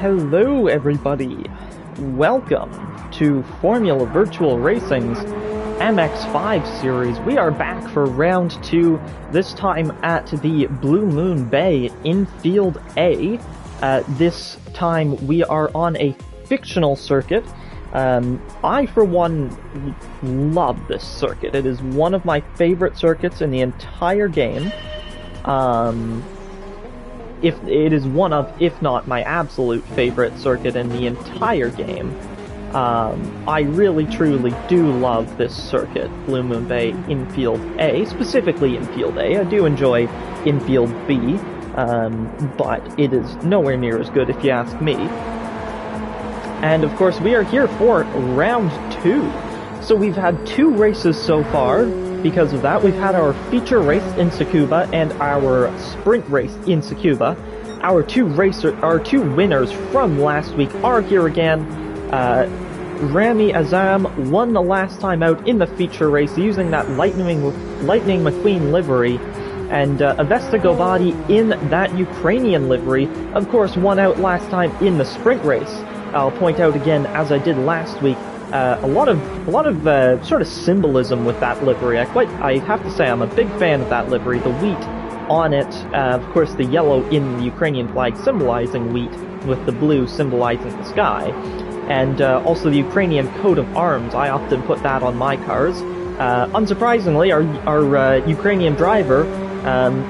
Hello everybody, welcome to Formula Virtual Racing's MX5 series. We are back for round 2, this time at the Blue Moon Bay Infield A. This time we are on a fictional circuit. I for one love this circuit. It is one of my favorite circuits in the entire game. If it is one of, if not my absolute favorite circuit in the entire game. I really truly do love this circuit, Blue Moon Bay Infield A, specifically Infield A. I do enjoy Infield B, but it is nowhere near as good if you ask me. And of course we are here for round 2. So we've had 2 races so far. Because of that, we've had our feature race in Tsukuba and our sprint race in Tsukuba. Our two winners from last week are here again. Rami Azam won the last time out in the feature race using that Lightning McQueen livery, and Avesta Gobadi in that Ukrainian livery, of course, won out last time in the sprint race. I'll point out again, as I did last week, a lot of sort of symbolism with that livery. I have to say I'm a big fan of that livery. The wheat on it, of course the yellow in the Ukrainian flag symbolizing wheat, with the blue symbolizing the sky, and also the Ukrainian coat of arms. I often put that on my cars. Unsurprisingly, our Ukrainian driver,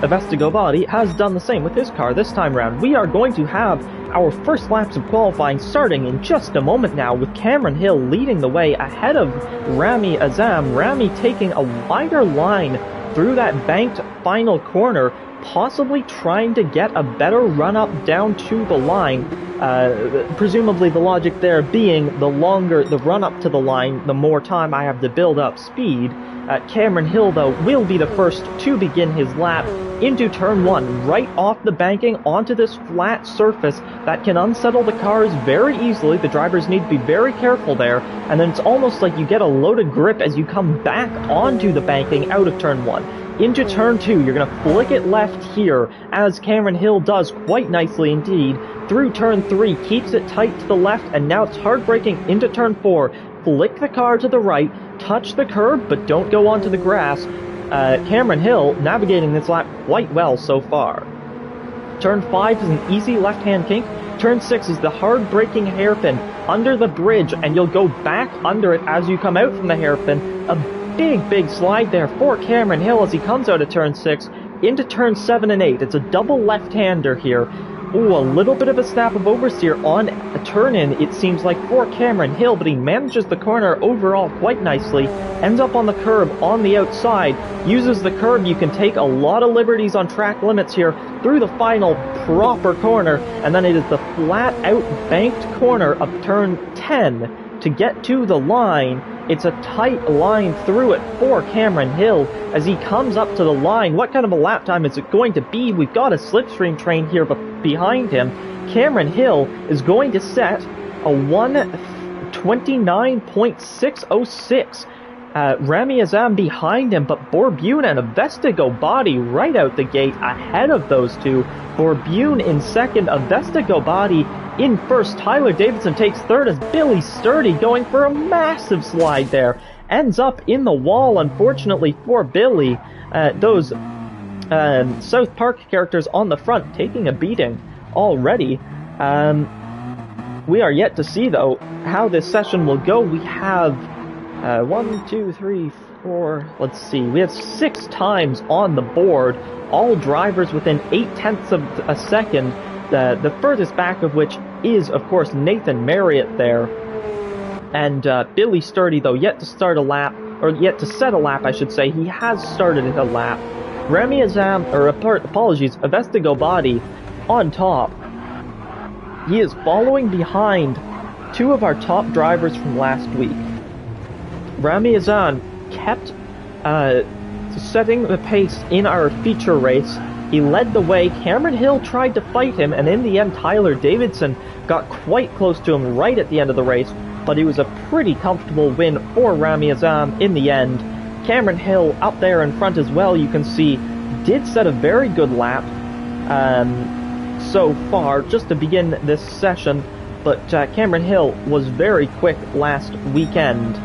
Avesta Gobadi, has done the same with his car this time around. We are going to have our first laps of qualifying starting in just a moment now, with Cameron Hill leading the way ahead of Rami Azam. Rami taking a wider line through that banked final corner, possibly trying to get a better run-up down to the line. Presumably the logic there being the longer the run-up to the line, the more time I have to build up speed. Cameron Hill, though, will be the first to begin his lap into turn 1, right off the banking onto this flat surface that can unsettle the cars very easily. The drivers need to be very careful there, and then it's almost like you get a loaded grip as you come back onto the banking out of turn 1. Into turn 2, you're going to flick it left here, as Cameron Hill does quite nicely indeed. Through turn 3, keeps it tight to the left, and now it's hard braking into turn 4. Flick the car to the right, touch the curb, but don't go onto the grass. Cameron Hill navigating this lap quite well so far. Turn 5 is an easy left-hand kink. Turn 6 is the hard braking hairpin under the bridge, and you'll go back under it as you come out from the hairpin. A big slide there for Cameron Hill as he comes out of turn 6 into turn 7 and 8. It's a double left-hander here. Ooh, a little bit of a snap of oversteer on a turn-in, it seems like, for Cameron Hill, but he manages the corner overall quite nicely, ends up on the curb on the outside, uses the curb. You can take a lot of liberties on track limits here through the final proper corner, and then it is the flat-out banked corner of turn 10 to get to the line. It's a tight line through it for Cameron Hill as he comes up to the line. What kind of a lap time is it going to be? We've got a slipstream train here behind him. Cameron Hill is going to set a 1:29.606. Rami Azam behind him, but Borbune and Avesta Gobadi right out the gate ahead of those two. Borbune in second, Avesta Gobadi in first. Tyler Davidson takes third as Billy Sturdy going for a massive slide there. Ends up in the wall, unfortunately for Billy. Those South Park characters on the front taking a beating already. We are yet to see, though, how this session will go. We have 1, 2, 3, 4, let's see, we have 6 times on the board, all drivers within 0.8 of a second, the furthest back of which is, of course, Nathan Marriott there. And Billy Sturdy, though, yet to start a lap, or yet to set a lap, I should say. He has started a lap. Rami Azam, or apologies, Avesta Gobadi on top. He is following behind 2 of our top drivers from last week. Rami Azam kept setting the pace in our feature race He led the way. Cameron Hill tried to fight him, and in the end, Tyler Davidson got quite close to him right at the end of the race, but it was a pretty comfortable win for Rami Azam in the end. Cameron Hill up there in front as well, you can see, did set a very good lap so far, just to begin this session, but Cameron Hill was very quick last weekend.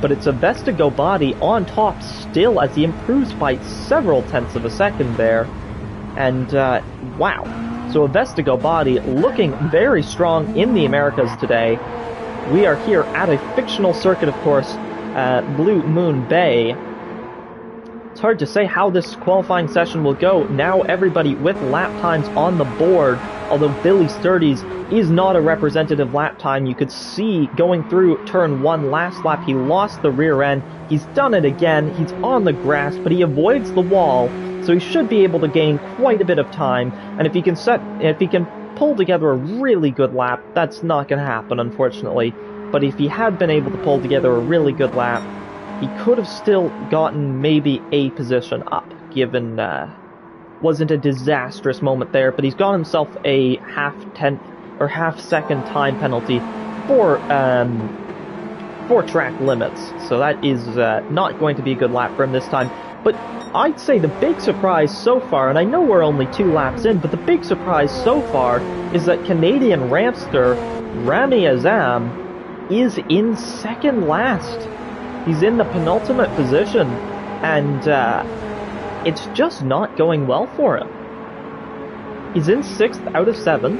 But it's Avesta Gobadi on top still as he improves by several tenths of a second there. And, wow. So Avesta Gobadi looking very strong in the Americas today. We are here at a fictional circuit, of course, Blue Moon Bay. It's hard to say how this qualifying session will go. Now everybody with lap times on the board, although Billy Sturdy's is not a representative lap time. You could see going through turn 1 last lap, he lost the rear end. He's done it again. He's on the grass, but he avoids the wall, so he should be able to gain quite a bit of time. And if he can pull together a really good lap, that's not going to happen, unfortunately. But if he had been able to pull together a really good lap, he could have still gotten maybe a position up, given wasn't a disastrous moment there, but he's got himself a half-second time penalty for track limits, so that is not going to be a good lap for him this time. But I'd say the big surprise so far, and I know we're only 2 laps in, but the big surprise so far is that Canadian Rampster Rami Azam is in second last. He's in the penultimate position, and it's just not going well for him. He's in 6th out of 7.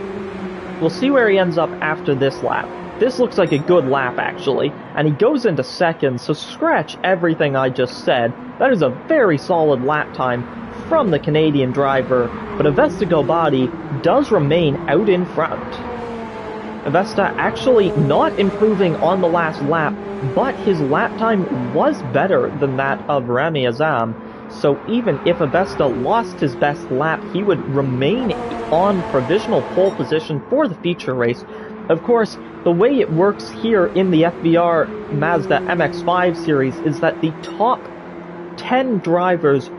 We'll see where he ends up after this lap. This looks like a good lap, actually, and he goes into 2nd, so scratch everything I just said. That is a very solid lap time from the Canadian driver, but Avesta Gobadi does remain out in front. Avesta actually not improving on the last lap, but his lap time was better than that of Rami Azam, so even if Avesta lost his best lap, he would remain on provisional pole position for the feature race. Of course, the way it works here in the FVR Mazda MX5 series is that the top 10 drivers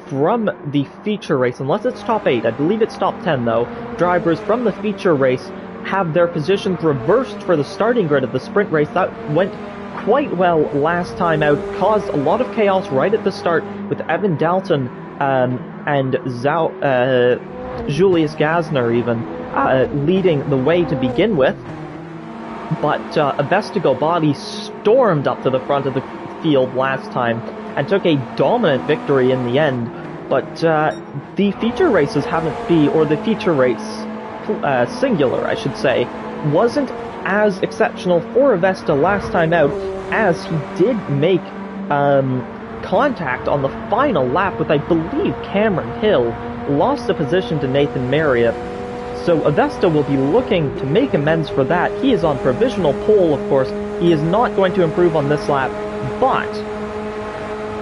from the feature race, unless it's top 8, I believe it's top 10 though, drivers from the feature race have their positions reversed for the starting grid of the sprint race. That went quite well last time out, caused a lot of chaos right at the start with Evan Dalton and Julius Gasner even leading the way to begin with. But Avesta Gobadi stormed up to the front of the field last time and took a dominant victory in the end. But the feature races the feature race singular, I should say, wasn't as exceptional for Avesta last time out, as he did make contact on the final lap with, I believe, Cameron Hill, lost a position to Nathan Marriott. So Avesta will be looking to make amends for that. He is on provisional pole, of course. He is not going to improve on this lap, but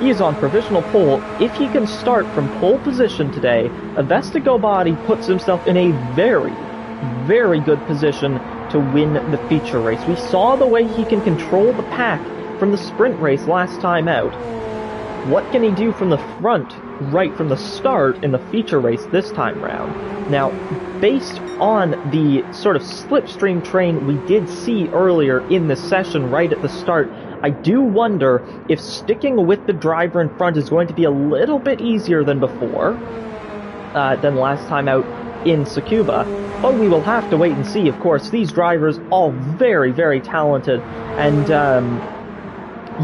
he is on provisional pole. If he can start from pole position today, Avesta Gobadi puts himself in a very, very good position to win the feature race. We saw the way he can control the pack from the sprint race last time out. What can he do from the front, right from the start in the feature race this time round? Now, based on the sort of slipstream train we did see earlier in the session right at the start, I do wonder if sticking with the driver in front is going to be a little bit easier than before, than last time out in Tsukuba. But we will have to wait and see. Of course, these drivers all very, very talented, and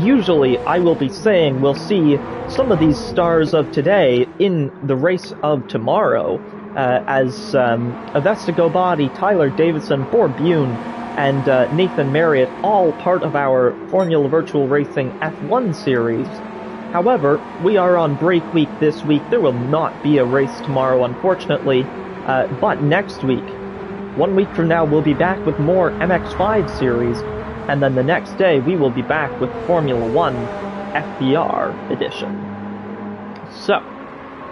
usually I will be saying we'll see some of these stars of today in the race of tomorrow, as Avesta Gobadi, Tyler Davidson, Bob Bune, and Nathan Marriott, all part of our Formula Virtual Racing F1 series. However, we are on break week this week. There will not be a race tomorrow, unfortunately, but next week, 1 week from now, we'll be back with more MX5 series, and then the next day we will be back with Formula 1 FVR edition. So,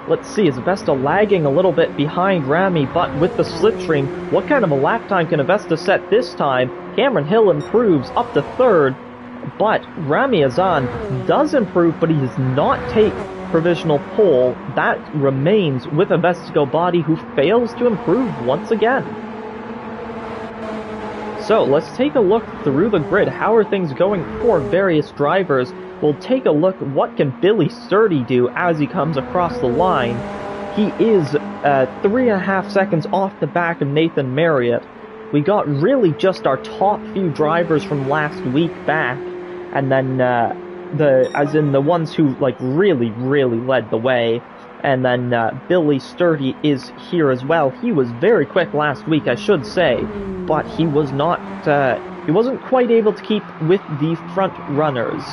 let's see, is Avesta lagging a little bit behind Rami, but with the slipstream, what kind of a lap time can Avesta set this time? Cameron Hill improves up to 3rd, but Rami Azam does improve, but he does not take provisional pole, that remains with a Vestigo body who fails to improve once again. So let's take a look through the grid. How are things going for various drivers? We'll take a look at what can Billy Sturdy do as he comes across the line. He is 3.5 seconds off the back of Nathan Marriott. We got really just our top few drivers from last week back, and then the ones who like really led the way. And then Billy Sturdy is here as well. He was very quick last week, I should say, but he was not. He wasn't quite able to keep with the front runners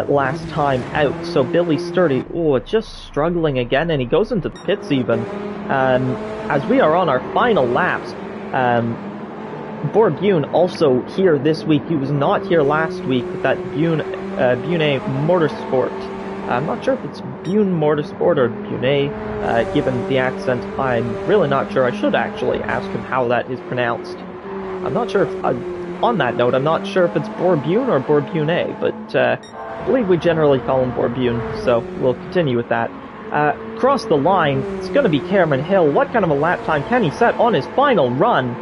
last time out. So Billy Sturdy, just struggling again, and he goes into the pits even. As we are on our final laps, Borbune also here this week. He was not here last week with that Bune Motorsport. I'm not sure if it's Bune Motorsport or Bune, given the accent. I'm really not sure. I should actually ask him how that is pronounced. I'm not sure if, on that note, I'm not sure if it's Borbune or Borbune, but I believe we generally call him Borbune, so we'll continue with that. Across the line, it's going to be Cameron Hill. What kind of a lap time can he set on his final run?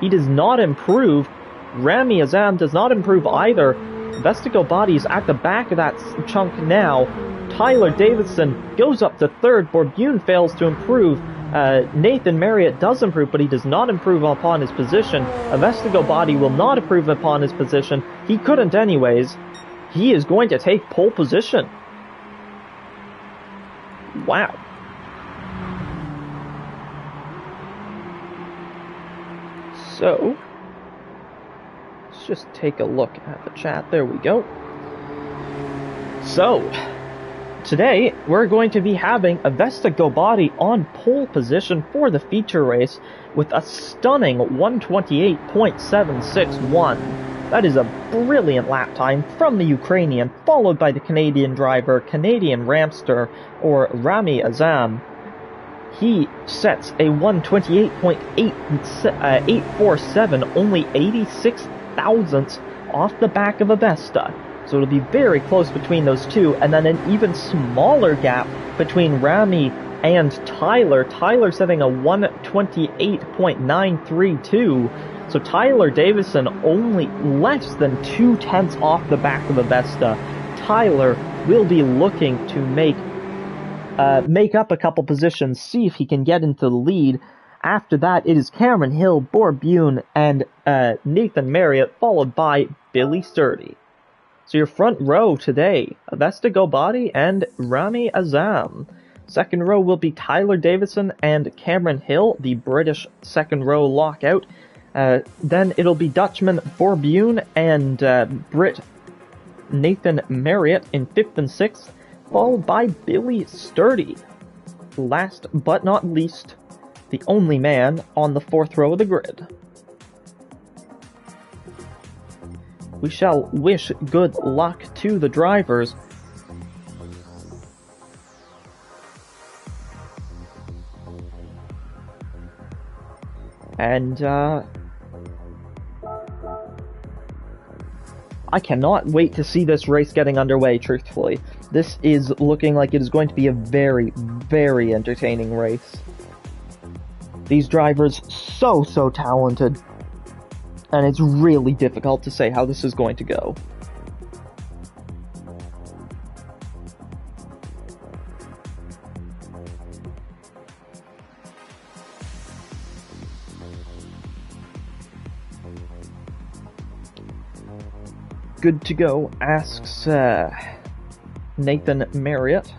He does not improve. Rami Azam does not improve either. Vestigo Body is at the back of that chunk now. Tyler Davidson goes up to third. Borbune fails to improve. Nathan Marriott does improve, but he does not improve upon his position. A Vestigo Body will not improve upon his position. He couldn't anyways. He is going to take pole position. Wow. So, let's just take a look at the chat. There we go. So, today we're going to be having a Vestigo Body on pole position for the feature race with a stunning 128.761. That is a brilliant lap time from the Ukrainian, followed by the Canadian driver, Canadian Ramster, or Rami Azam. He sets a 128.847, only 86 thousandths off the back of a Vesta. So it'll be very close between those two, and then an even smaller gap between Rami and Tyler. Tyler setting a 128.932. So Tyler Davison only less than 0.2 off the back of a Vesta. Tyler will be looking to make up a couple positions, see if he can get into the lead. After that, it is Cameron Hill, Borbune, and Nathan Marriott, followed by Billy Sturdy. So your front row today, Vestigo Body and Rami Azam. Second row will be Tyler Davison and Cameron Hill, the British second row lockout. Then it'll be Dutchman Borbune and Brit Nathan Marriott in 5th and 6th, followed by Billy Sturdy. Last but not least, the only man on the 4th row of the grid. We shall wish good luck to the drivers. And, I cannot wait to see this race getting underway, truthfully. This is looking like it is going to be a very, very entertaining race. These drivers, so talented. And it's really difficult to say how this is going to go. Good to go, asks Nathan Marriott.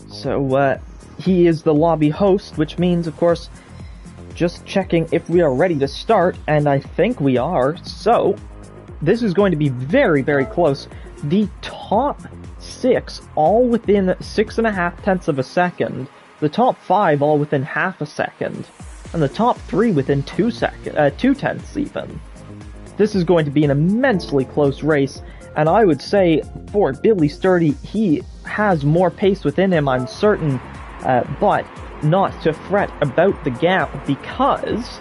So, he is the lobby host, which means, of course, just checking if we are ready to start, and I think we are. So, this is going to be very, very close. The top 6 all within 6.5 tenths of a second. The top 5 all within half a second. And the top 3 within 2 tenths even. This is going to be an immensely close race, and I would say for Billy Sturdy, he has more pace within him, I'm certain, but not to fret about the gap, because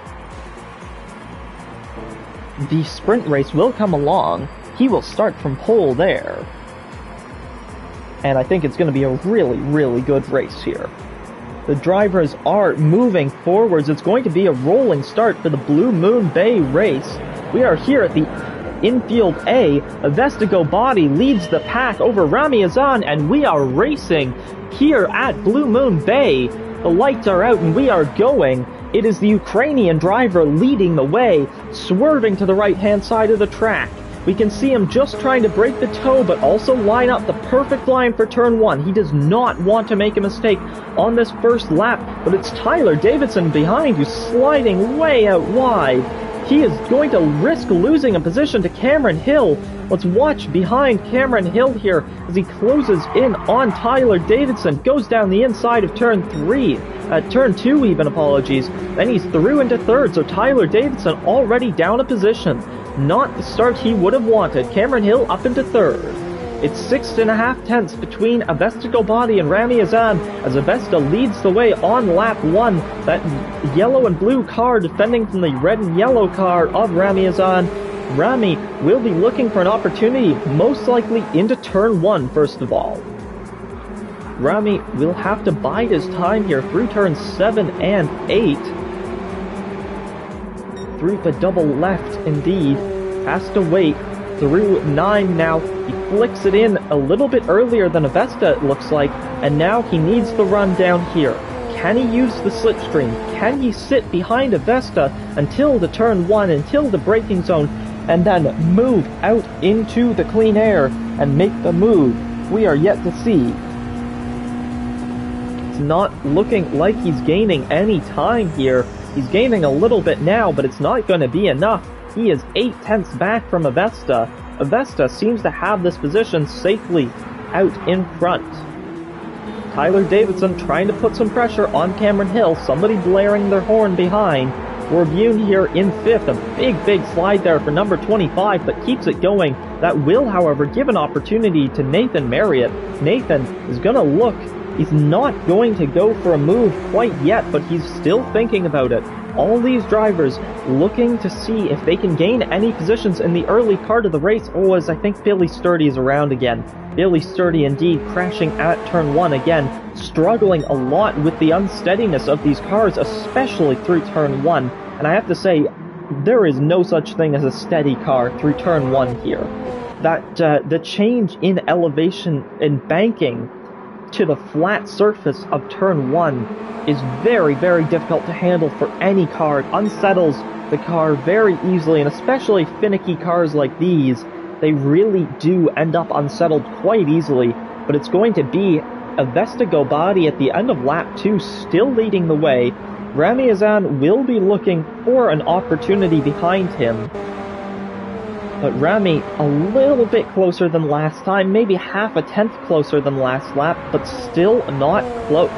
the sprint race will come along. He will start from pole there. and I think it's going to be a really, really good race here. The drivers are moving forwards. It's going to be a rolling start for the Blue Moon Bay race. We are here at the Infield A. Vestigo Body leads the pack over Rami Azan, and we are racing here at Blue Moon Bay. The lights are out and we are going. It is the Ukrainian driver leading the way, swerving to the right-hand side of the track. We can see him just trying to break the toe, but also line up the perfect line for turn 1. He does not want to make a mistake on this first lap, but it's Tyler Davidson behind who's sliding way out wide. He is going to risk losing a position to Cameron Hill. Let's watch behind Cameron Hill here as he closes in on Tyler Davidson, goes down the inside of turn 3, turn 2 even, apologies. Then he's through into third, so Tyler Davidson already down a position. Not the start he would have wanted. Cameron Hill up into third. It's 6.5 tenths between Avesta Body and Rami Azan as Avesta leads the way on lap 1. That yellow and blue car defending from the red and yellow car of Rami Azan. Rami will be looking for an opportunity, most likely into turn 1 first of all. Rami will have to bide his time here through turns 7 and 8. Through the double left, indeed. Has to wait through 9 now. He flicks it in a little bit earlier than Avesta, it looks like, and now he needs the run down here. Can he use the slipstream? Can he sit behind Avesta until the turn 1, until the braking zone, and then move out into the clean air and make the move? We are yet to see. It's not looking like he's gaining any time here. He's gaining a little bit now, but it's not going to be enough. He is 8 tenths back from Avesta. Avesta seems to have this position safely out in front. Tyler Davidson trying to put some pressure on Cameron Hill. Somebody blaring their horn behind. Bune here in 5th. A big slide there for number 25, but keeps it going. That will, however, give an opportunity to Nathan Marriott. Nathan is going to look. He's not going to go for a move quite yet, but he's still thinking about it. All these drivers looking to see if they can gain any positions in the early part of the race. Oh, as I think Billy Sturdy is around again. Billy Sturdy indeed crashing at turn 1 again, struggling a lot with the unsteadiness of these cars, especially through turn 1. And I have to say, there is no such thing as a steady car through turn 1 here. That the change in elevation and banking to the flat surface of turn 1 is very, very difficult to handle for any car. It unsettles the car very easily, and especially finicky cars like these, they really do end up unsettled quite easily. But it's going to be Avesta Body at the end of lap 2 still leading the way. Rami Azan will be looking for an opportunity behind him. But Rami a little bit closer than last time, maybe half a tenth closer than last lap, but still not close.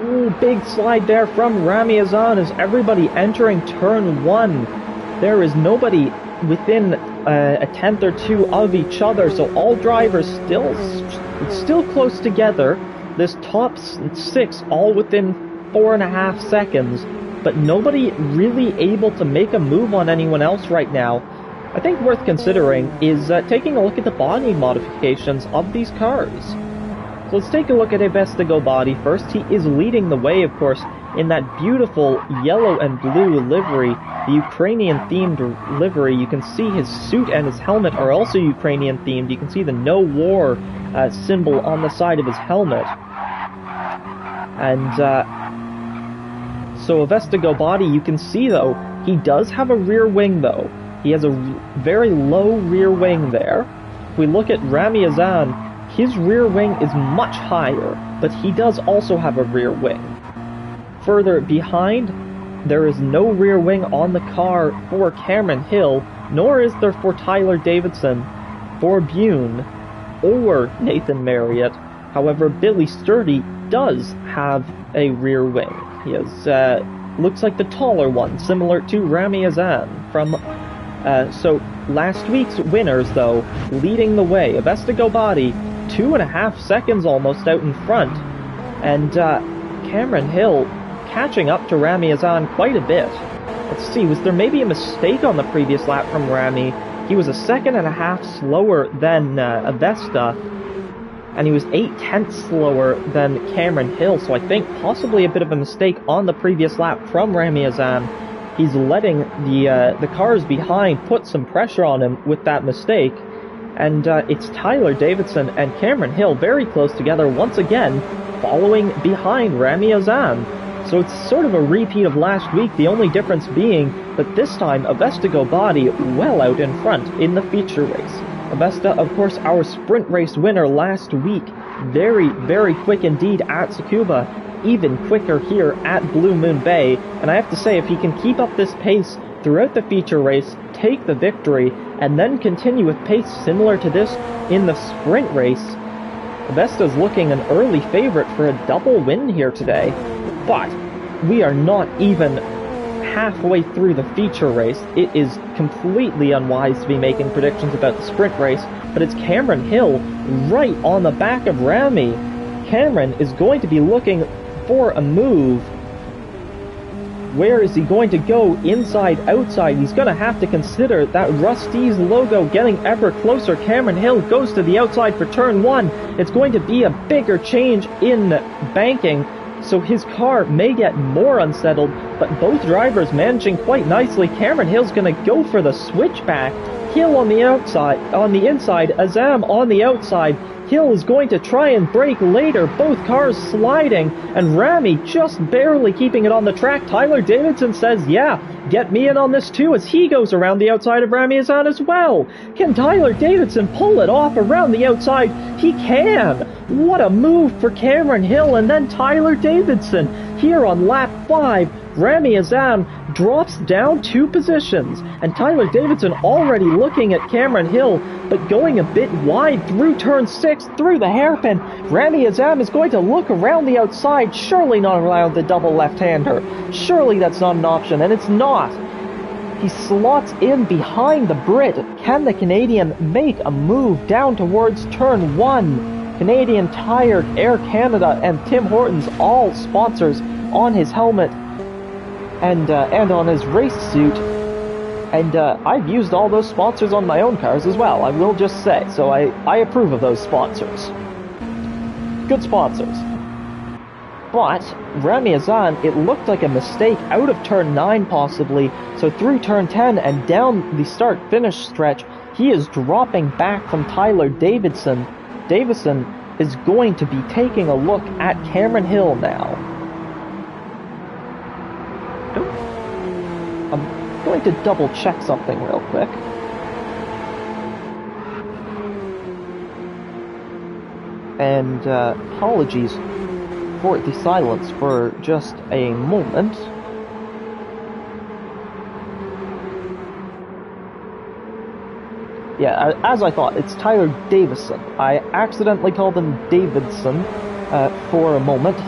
Ooh, big slide there from Rami Azan as everybody entering turn 1. There is nobody within a tenth or two of each other, so all drivers still close together. This top 6 all within 4.5 seconds, but nobody really able to make a move on anyone else right now. I think worth considering is taking a look at the body modifications of these cars. So let's take a look at Avesta Body first. He is leading the way, of course, in that beautiful yellow and blue livery, the Ukrainian-themed livery. You can see his suit and his helmet are also Ukrainian-themed. You can see the No War symbol on the side of his helmet. And so Avesta Body, you can see, though, he does have a rear wing, though. He has a very low rear wing there. If we look at Rami Azan, his rear wing is much higher, but he does also have a rear wing. Further behind, there is no rear wing on the car for Cameron Hill, nor is there for Tyler Davidson, for Bune, or Nathan Marriott. However, Billy Sturdy does have a rear wing. He has, looks like the taller one, similar to Rami Azan from... So, last week's winners, though, leading the way, Avesta Body, 2.5 seconds almost out in front. And Cameron Hill catching up to Rami Azan quite a bit. Let's see, was there maybe a mistake on the previous lap from Rami? He was a 1.5 seconds slower than Avesta, and he was 0.8 slower than Cameron Hill, so I think possibly a bit of a mistake on the previous lap from Rami Azan. He's letting the cars behind put some pressure on him with that mistake, and it's Tyler Davidson and Cameron Hill very close together once again, following behind Rami Azan. So it's sort of a repeat of last week, the only difference being that this time Avesta Gobadi well out in front in the feature race. Avesta, of course, our sprint race winner last week, very, very quick indeed at Tsukuba, even quicker here at Blue Moon Bay, and I have to say, if he can keep up this pace throughout the feature race, take the victory, and then continue with pace similar to this in the sprint race, Avesta's looking an early favorite for a double win here today. But we are not even halfway through the feature race. It is completely unwise to be making predictions about the sprint race, but it's Cameron Hill right on the back of Rami. Cameron is going to be looking for a move. Where is he going to go? Inside, outside? He's going to have to consider that Rusty's logo getting ever closer. Cameron Hill goes to the outside for turn 1. It's going to be a bigger change in banking, so his car may get more unsettled, but both drivers managing quite nicely. Cameron Hill's going to go for the switchback. Hill on the outside, on the inside, Azam on the outside. Hill is going to try and brake later, both cars sliding, and Rami just barely keeping it on the track. Tyler Davidson says, yeah, get me in on this too, as he goes around the outside of Rami Azan as well. Can Tyler Davidson pull it off around the outside? He can! What a move for Cameron Hill, and then Tyler Davidson here on lap 5. Rami Azan drops down 2 positions, and Tyler Davidson already looking at Cameron Hill, but going a bit wide through turn 6, through the hairpin. Rami Azan is going to look around the outside, surely not around the double left-hander. Surely that's not an option, and it's not. He slots in behind the Brit. Can the Canadian make a move down towards turn 1? Canadian Tire, Air Canada, and Tim Hortons, all sponsors on his helmet and on his race suit, and I've used all those sponsors on my own cars as well, I will just say, so I approve of those sponsors. Good sponsors. But Rami Azan, it looked like a mistake out of turn 9 possibly, so through turn 10 and down the start-finish stretch, he is dropping back from Tyler Davidson. Davison is going to be taking a look at Cameron Hill now. I'm going to double check something real quick. And apologies for the silence for just a moment. Yeah, as I thought, it's Tyler Davison. I accidentally called him Davidson for a moment.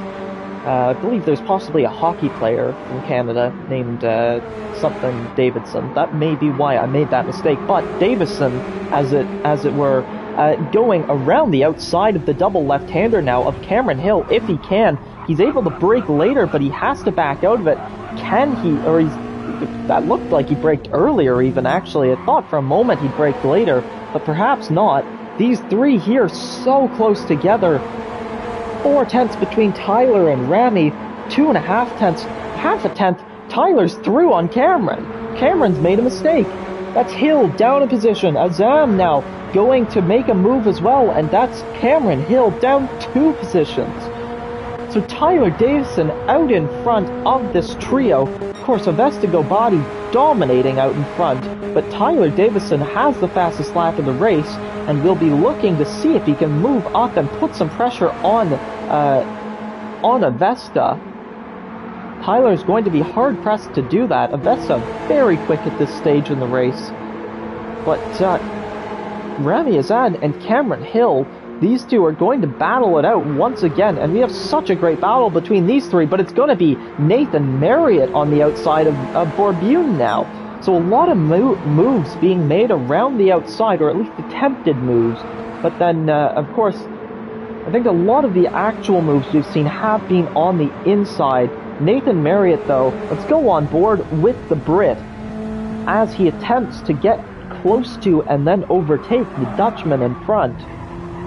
I believe there's possibly a hockey player from Canada named something Davidson. That may be why I made that mistake. But Davison, as it were, going around the outside of the double left-hander now of Cameron Hill, if he can. He's able to brake later, but he has to back out of it. Can he, or that looked like he braked earlier even, actually. I thought for a moment he braked later, but perhaps not. These three here so close together. 4 tenths between Tyler and Rami, 2.5 tenths, half a tenth. Tyler's through on Cameron. Cameron's made a mistake. That's Hill down a position. Azam now going to make a move as well, and that's Cameron Hill down 2 positions. So Tyler Davison out in front of this trio. Of course, Avesta Gobadi dominating out in front, but Tyler Davison has the fastest lap of the race, and will be looking to see if he can move up and put some pressure on Avesta. Tyler's going to be hard-pressed to do that. Avesta very quick at this stage in the race. But Rami Azan and Cameron Hill, these two are going to battle it out once again, and we have such a great battle between these three, but it's going to be Nathan Marriott on the outside of Borbune now. So a lot of moves being made around the outside, or at least attempted moves. But then, of course, I think a lot of the actual moves we've seen have been on the inside. Nathan Marriott, though, let's go on board with the Brit as he attempts to get close to and then overtake the Dutchman in front.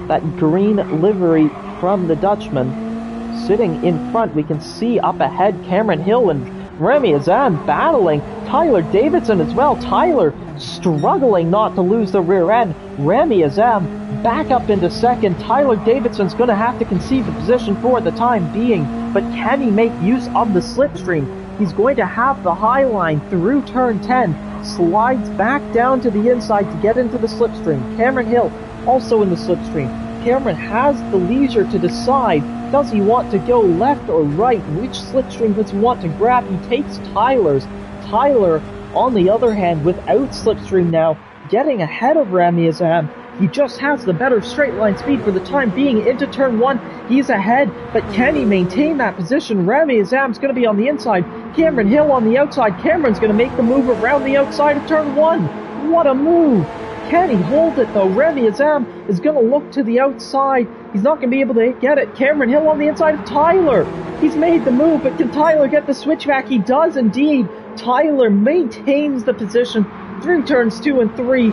That green livery from the Dutchman sitting in front. We can see up ahead Cameron Hill and Remy Azam battling. Tyler Davidson as well. Tyler struggling not to lose the rear end. Remy Azam back up into second. Tyler Davidson's going to have to concede the position for the time being, but can he make use of the slipstream? He's going to have the high line through turn 10, slides back down to the inside to get into the slipstream. Cameron Hill also in the slipstream. Cameron has the leisure to decide, does he want to go left or right? Which slipstream does he want to grab? He takes Tyler's. Tyler, on the other hand, without slipstream now, getting ahead of Remy Azam. He just has the better straight line speed for the time being. Into turn 1, he's ahead, but can he maintain that position? Remy Azam's going to be on the inside. Cameron Hill on the outside. Cameron's going to make the move around the outside of turn 1. What a move! Can he hold it though? Remy Azam is going to look to the outside. He's not going to be able to get it. Cameron Hill on the inside of Tyler. He's made the move, but can Tyler get the switchback? He does indeed. Tyler maintains the position through turns 2 and 3.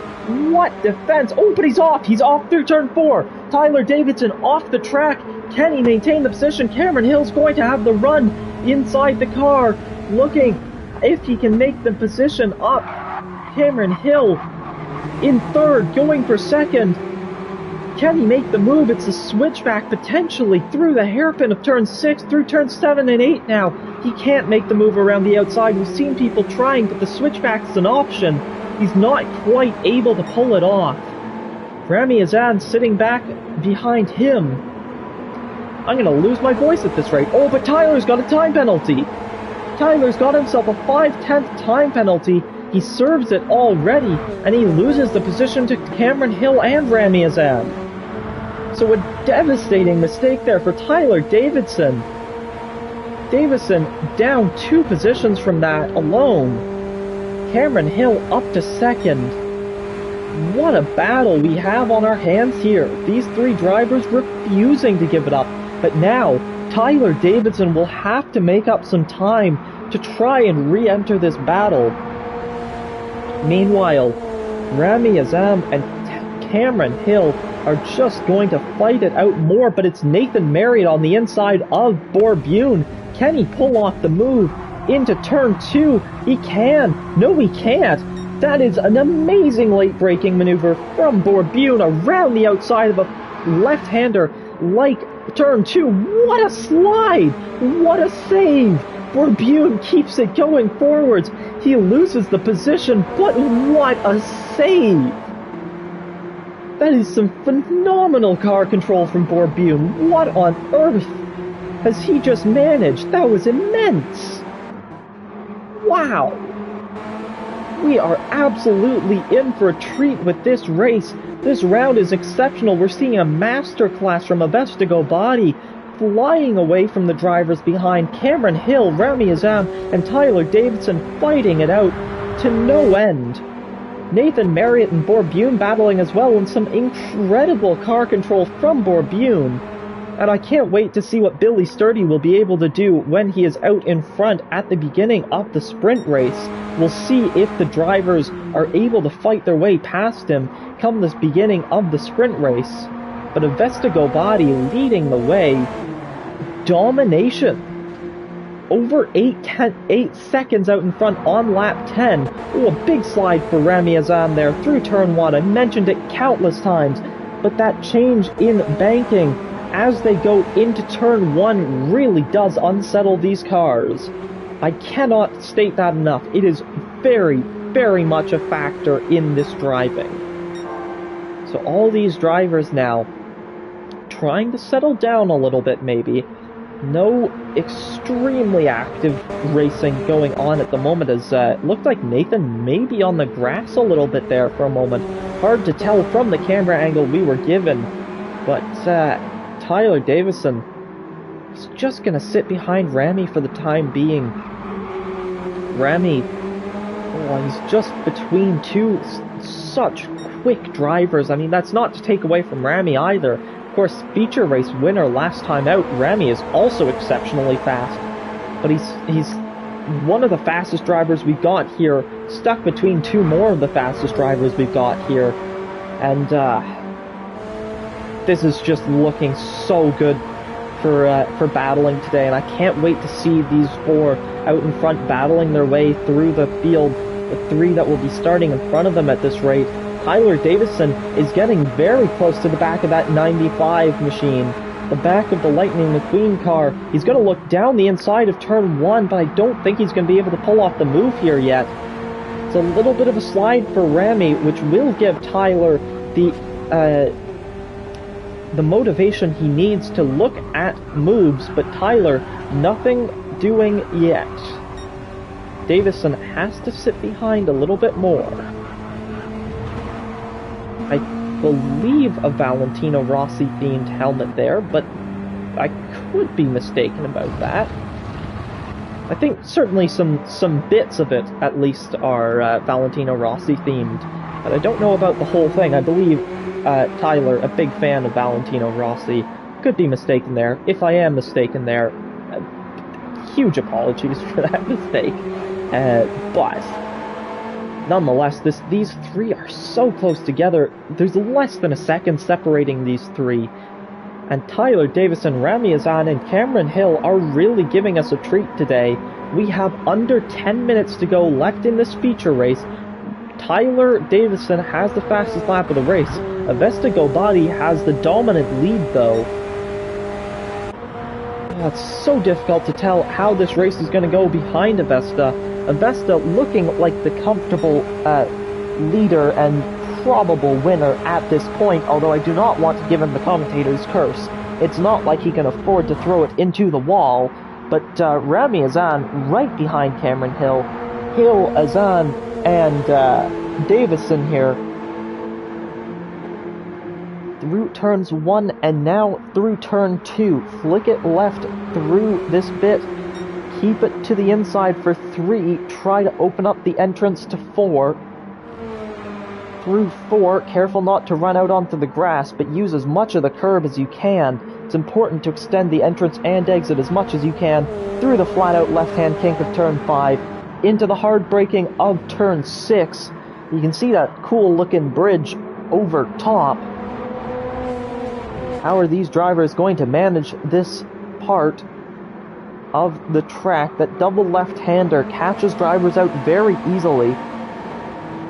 What defense! Oh, but he's off. He's off through turn 4. Tyler Davidson off the track. Can he maintain the position? Cameron Hill's going to have the run inside the car, looking if he can make the position up. Cameron Hill in third, going for second. Can he make the move? It's a switchback potentially through the hairpin of turn 6, through turn 7 and 8 now. He can't make the move around the outside. We've seen people trying, but the switchback's an option. He's not quite able to pull it off. Remy Azam sitting back behind him. I'm going to lose my voice at this rate. Oh, but Tyler's got a time penalty. Tyler's got himself a 5/10 time penalty. He serves it already, and he loses the position to Cameron Hill and Remy Azam. So a devastating mistake there for Tyler Davidson. Davidson down 2 positions from that alone. Cameron Hill up to second. What a battle we have on our hands here. These 3 drivers refusing to give it up. But now, Tyler Davidson will have to make up some time to try and re-enter this battle. Meanwhile, Remy Azam and Cameron Hill are just going to fight it out more, but it's Nathan Marriott on the inside of Borbune. Can he pull off the move into turn 2? He can. No, he can't. That is an amazing late braking maneuver from Borbune around the outside of a left-hander like turn 2. What a slide! What a save! Borbune keeps it going forwards. He loses the position, but what a save! That is some phenomenal car control from Borbune. What on earth has he just managed? That was immense! Wow! We are absolutely in for a treat with this race. This round is exceptional. We're seeing a masterclass from a Vestigo body, flying away from the drivers behind. Cameron Hill, Remy Azam, and Tyler Davidson fighting it out to no end. Nathan Marriott and Borbune battling as well, and some incredible car control from Borbune. And I can't wait to see what Billy Sturdy will be able to do when he is out in front at the beginning of the sprint race. We'll see if the drivers are able to fight their way past him come this beginning of the sprint race. But a Vestigo body leading the way. Domination. Over 8 seconds out in front on lap 10. Oh, a big slide for Remy Azam there through turn 1. I mentioned it countless times. But that change in banking as they go into turn 1 really does unsettle these cars. I cannot state that enough. It is very, very much a factor in this driving. So all these drivers now trying to settle down a little bit maybe. No extremely active racing going on at the moment, as it looked like Nathan may be on the grass a little bit there for a moment. Hard to tell from the camera angle we were given, but Tyler Davidson is just going to sit behind Remy for the time being. Remy, he's just between 2 such quick drivers. I mean, that's not to take away from Remy either. Of course, feature race winner last time out, Remy, is also exceptionally fast. But he's one of the fastest drivers we've got here, stuck between two more of the fastest drivers we've got here. And this is just looking so good for battling today, and I can't wait to see these four out in front battling their way through the field, the three that will be starting in front of them at this rate. Tyler Davison is getting very close to the back of that 95 machine, the back of the Lightning McQueen car. He's going to look down the inside of turn 1, but I don't think he's going to be able to pull off the move here yet. It's a little bit of a slide for Ramy, which will give Tyler the motivation he needs to look at moves, but Tyler, nothing doing yet. Davison has to sit behind a little bit more. I believe a Valentino Rossi themed helmet there, but I could be mistaken about that. I think certainly some bits of it at least are Valentino Rossi themed, but I don't know about the whole thing. I believe Tyler, a big fan of Valentino Rossi, could be mistaken there. If I am mistaken there, huge apologies for that mistake. But nonetheless, these three are so close together. There's less than a second separating these three. And Tyler Davison, Ramy Azan, and Cameron Hill are really giving us a treat today. We have under 10 minutes to go left in this feature race. Tyler Davison has the fastest lap of the race. Avesta Gobadi has the dominant lead, though. It's so difficult to tell how this race is going to go behind Avesta. Avesta looking like the comfortable leader and probable winner at this point, although I do not want to give him the commentator's curse. It's not like he can afford to throw it into the wall, but Ramy Azan right behind Cameron Hill. Hill, Azan, and Davison here through turns 1 and now through turn 2. Flick it left through this bit. Keep it to the inside for 3. Try to open up the entrance to 4. Through 4, careful not to run out onto the grass, but use as much of the curb as you can. It's important to extend the entrance and exit as much as you can. Through the flat-out left-hand kink of turn 5. Into the hard braking of turn 6. You can see that cool-looking bridge over top. How are these drivers going to manage this part of the track? That double left-hander catches drivers out very easily.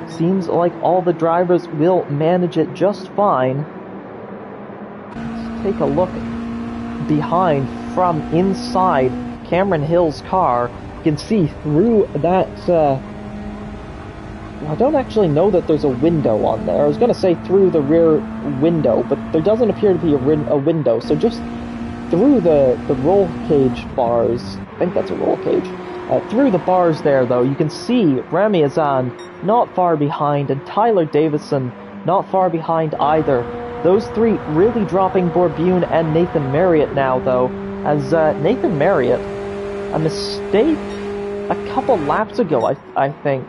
Seems like all the drivers will manage it just fine. Let's take a look behind from inside Cameron Hill's car. You can see through that... I don't actually know that there's a window on there. I was going to say through the rear window, but there doesn't appear to be a window. So just through the roll cage bars, I think that's a roll cage. Through the bars there, though, you can see Ramy Azan not far behind, and Tyler Davison not far behind either. Those three really dropping Bourbion and Nathan Marriott now, though, as Nathan Marriott, a mistake a couple laps ago, I think,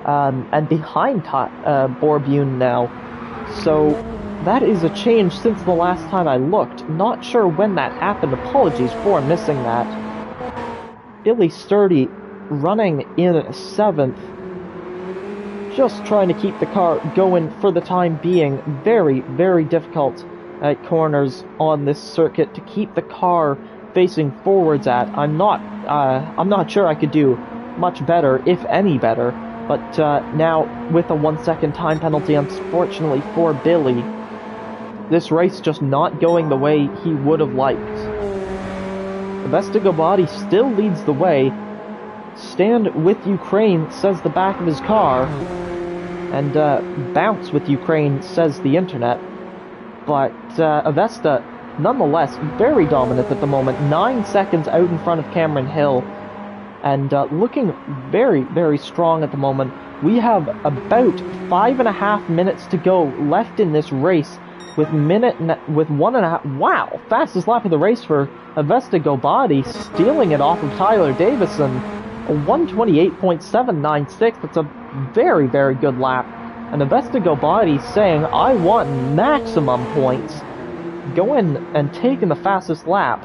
and behind Bourbion now. So that is a change since the last time I looked. Not sure when that happened. Apologies for missing that. Billy Sturdy running in 7th. Just trying to keep the car going for the time being. Very, very difficult at corners on this circuit to keep the car facing forwards at. I'm not sure I could do much better, if any better. But now, with a 1 second time penalty, unfortunately for Billy, this race just not going the way he would have liked. Avesta Gobadi still leads the way. Stand with Ukraine, says the back of his car. And bounce with Ukraine, says the internet. But Avesta, nonetheless, very dominant at the moment. 9 seconds out in front of Cameron Hill. And looking very, very strong at the moment. We have about 5.5 minutes to go left in this race. With 1.5... Wow! Fastest lap of the race for Avesta Gobadi, stealing it off of Tyler Davison. A 128.796. That's a very, very good lap. And Avesta Gobadi saying, I want maximum points. going and taking the fastest lap.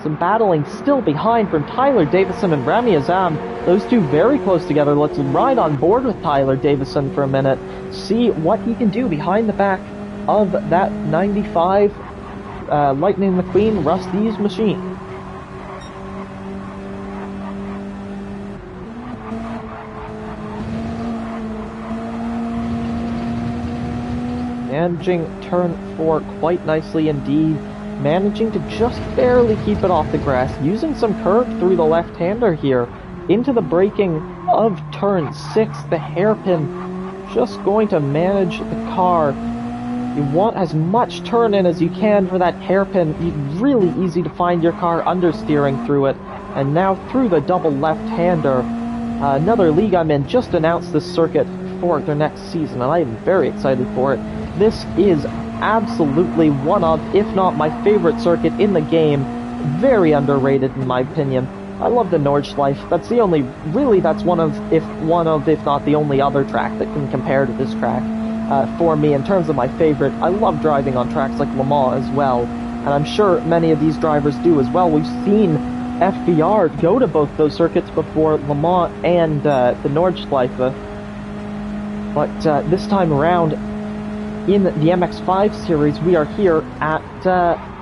Some battling still behind from Tyler Davison and Rami Azam. Those two very close together. Let's ride on board with Tyler Davison for a minute. See what he can do behind the back of that 95 Lightning McQueen Rusty's machine. Managing turn 4 quite nicely indeed. Managing to just barely keep it off the grass, using some curve through the left-hander here, into the braking of turn 6, the hairpin, just going to manage the car. You want as much turn in as you can for that hairpin. Really easy to find your car understeering through it, and now through the double left-hander. Another league I'm in just announced this circuit for their next season, and I am very excited for it. This is absolutely one of, if not my favorite circuit in the game. Very underrated in my opinion. I love the Nordschleife. That's the only, really that's one of, if not the only other track that can compare to this track for me in terms of my favorite. I love driving on tracks like Le Mans as well, and I'm sure many of these drivers do as well. We've seen FVR go to both those circuits before, Le Mans and the Nordschleife. But this time around, in the MX5 series, we are here at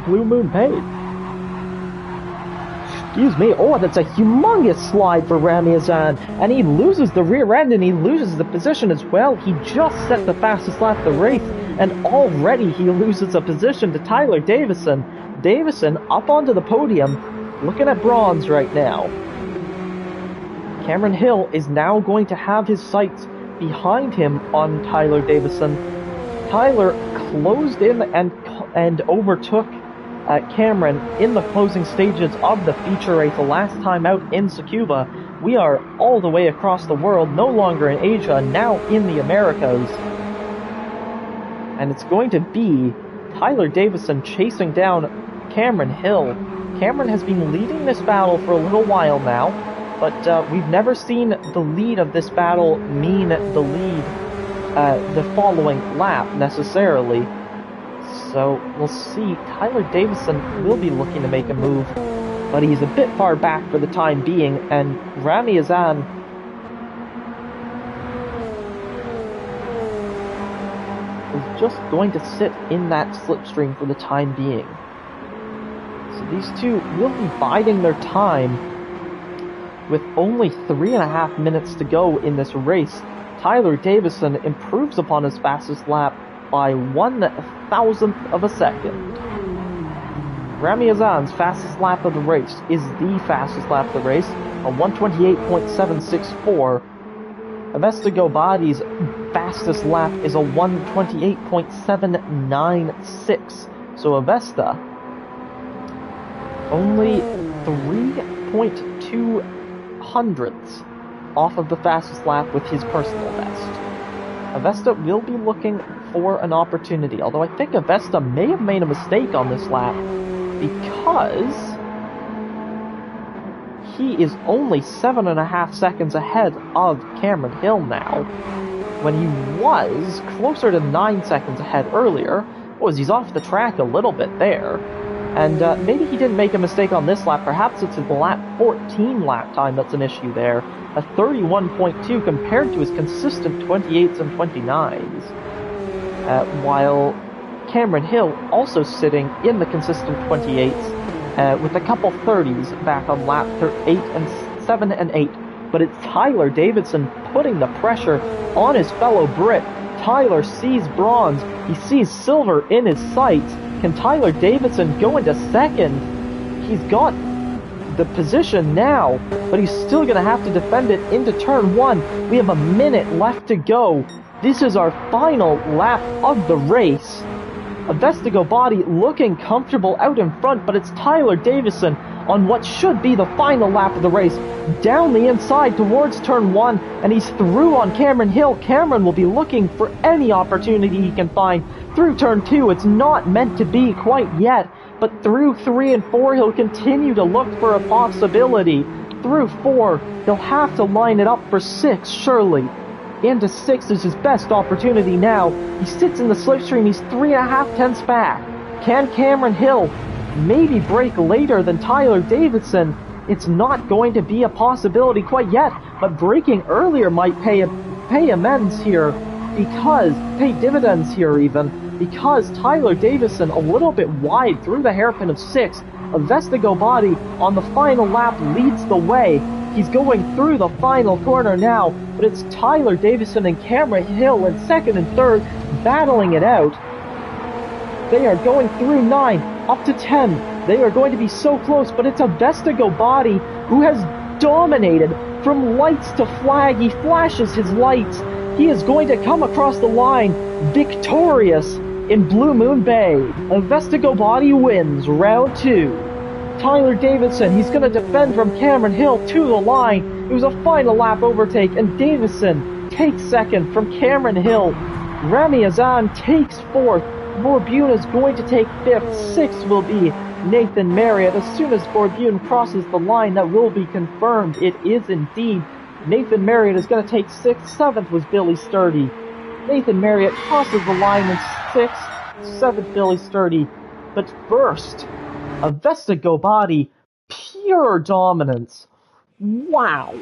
Blue Moon Bay. Excuse me. Oh, that's a humongous slide for Rami Azan, and he loses the rear end, and he loses the position as well. He just set the fastest lap of the race, and already he loses a position to Tyler Davison. Davison up onto the podium, looking at bronze right now. Cameron Hill is now going to have his sights behind him on Tyler Davison. Tyler closed in and overtook Cameron in the closing stages of the feature race the last time out in Tsukuba. We are all the way across the world, no longer in Asia, now in the Americas. And it's going to be Tyler Davison chasing down Cameron Hill. Cameron has been leading this battle for a little while now, but we've never seen the lead of this battle mean the lead the following lap, necessarily. So, we'll see. Tyler Davison will be looking to make a move, but he's a bit far back for the time being, and Rami Azan is just going to sit in that slipstream for the time being. So these two will be biding their time with only 3.5 minutes to go in this race. Tyler Davison improves upon his fastest lap by 1/1000th of a second. Rami Azan's fastest lap of the race is the fastest lap of the race, a 128.764. Avesta Gobadi's fastest lap is a 128.796. So Avesta only 3.2 hundredths off of the fastest lap with his personal best. Avesta will be looking for an opportunity, although I think Avesta may have made a mistake on this lap because he is only 7.5 seconds ahead of Cameron Hill now, when he was closer to 9 seconds ahead earlier. He's off the track a little bit there. And maybe he didn't make a mistake on this lap. Perhaps it's the lap 14 lap time that's an issue there. A 31.2 compared to his consistent 28s and 29s. While Cameron Hill also sitting in the consistent 28s with a couple 30s back on lap 8 and 7 and 8. But it's Tyler Davison putting the pressure on his fellow Brit. Tyler sees bronze. He sees silver in his sights. Can Tyler Davison go into second? He's got the position now, but he's still going to have to defend it into turn 1. We have a minute left to go. This is our final lap of the race. Avesta Gobadi looking comfortable out in front, but it's Tyler Davison on what should be the final lap of the race, down the inside towards turn 1, and he's through on Cameron Hill. Cameron will be looking for any opportunity he can find. Through turn 2, it's not meant to be quite yet, but through 3 and 4, he'll continue to look for a possibility. Through 4, he'll have to line it up for 6, surely. Into 6 is his best opportunity now. He sits in the slipstream, he's 3.5 tenths back. Can Cameron Hill maybe break later than Tyler Davidson? It's not going to be a possibility quite yet, but breaking earlier might pay amends here, because pay dividends here even, because Tyler Davidson a little bit wide through the hairpin of 6. Avestigo Body on the final lap leads the way. He's going through the final corner now, but it's Tyler Davidson and Cameron Hill in second and third, battling it out. They are going through 9, up to 10. They are going to be so close, but it's Avestigo Body who has dominated from lights to flag. He flashes his lights. He is going to come across the line victorious in Blue Moon Bay. Avestigo Body wins round 2. Tyler Davidson, he's going to defend from Cameron Hill to the line. It was a final lap overtake, and Davidson takes second from Cameron Hill. Rami Azan takes fourth. Borbune is going to take fifth. Sixth will be Nathan Marriott. As soon as Borbune crosses the line, that will be confirmed. It is indeed. Nathan Marriott is going to take sixth. Seventh was Billy Sturdy. Nathan Marriott crosses the line in sixth. Seventh, Billy Sturdy. But first, Avestigo Body, pure dominance. Wow.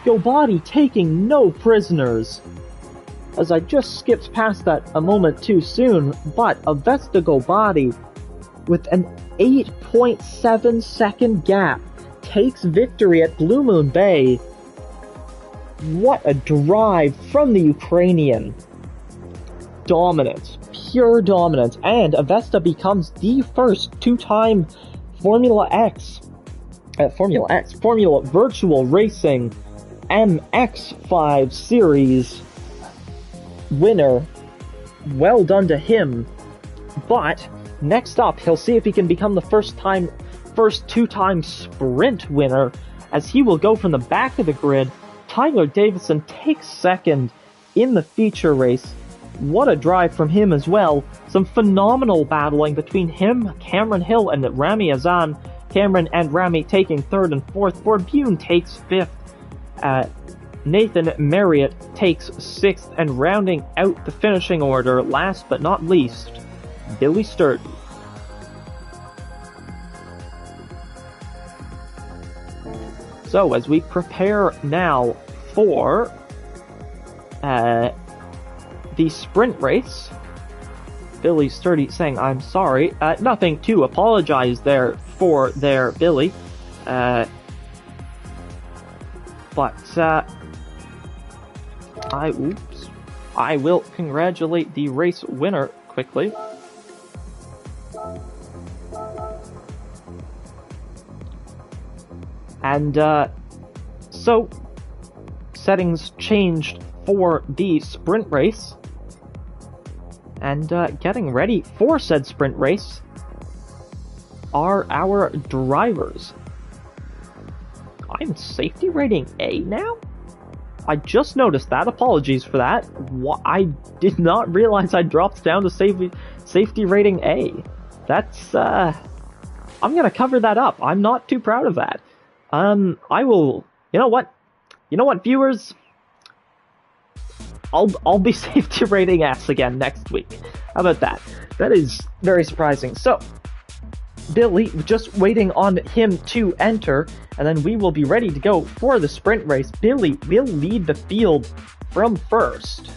Go Body taking no prisoners. As I just skipped past that a moment too soon, but Avestigo Body, with an 8.7 second gap, takes victory at Blue Moon Bay. What a drive from the Ukrainian. Dominance. Pure dominance. And Avesta becomes the first two-time Formula Virtual Racing MX5 Series winner. Well done to him. But next up, he'll see if he can become the first two-time sprint winner, as he will go from the back of the grid. Tyler Davidson takes second in the feature race. What a drive from him as well. Some phenomenal battling between him, Cameron Hill, and Rami Azan. Cameron and Rami taking third and fourth. Borbune takes fifth. Nathan Marriott takes sixth, and rounding out the finishing order, last but not least, Billy Sturdy. So, as we prepare now for the sprint race, Billy Sturdy saying, "I'm sorry." Nothing to apologize there for there, Billy. But I will congratulate the race winner quickly. And so settings changed for the sprint race. And getting ready for said sprint race are our drivers. I'm safety rating A now? I just noticed that. Apologies for that. I did not realize I dropped down to safety rating A. That's, I'm gonna cover that up. I'm not too proud of that. I will, you know what, viewers? I'll be safety rating S again next week. How about that? That is very surprising. So, Billy, just waiting on him to enter, and then we will be ready to go for the sprint race. Billy will lead the field from first.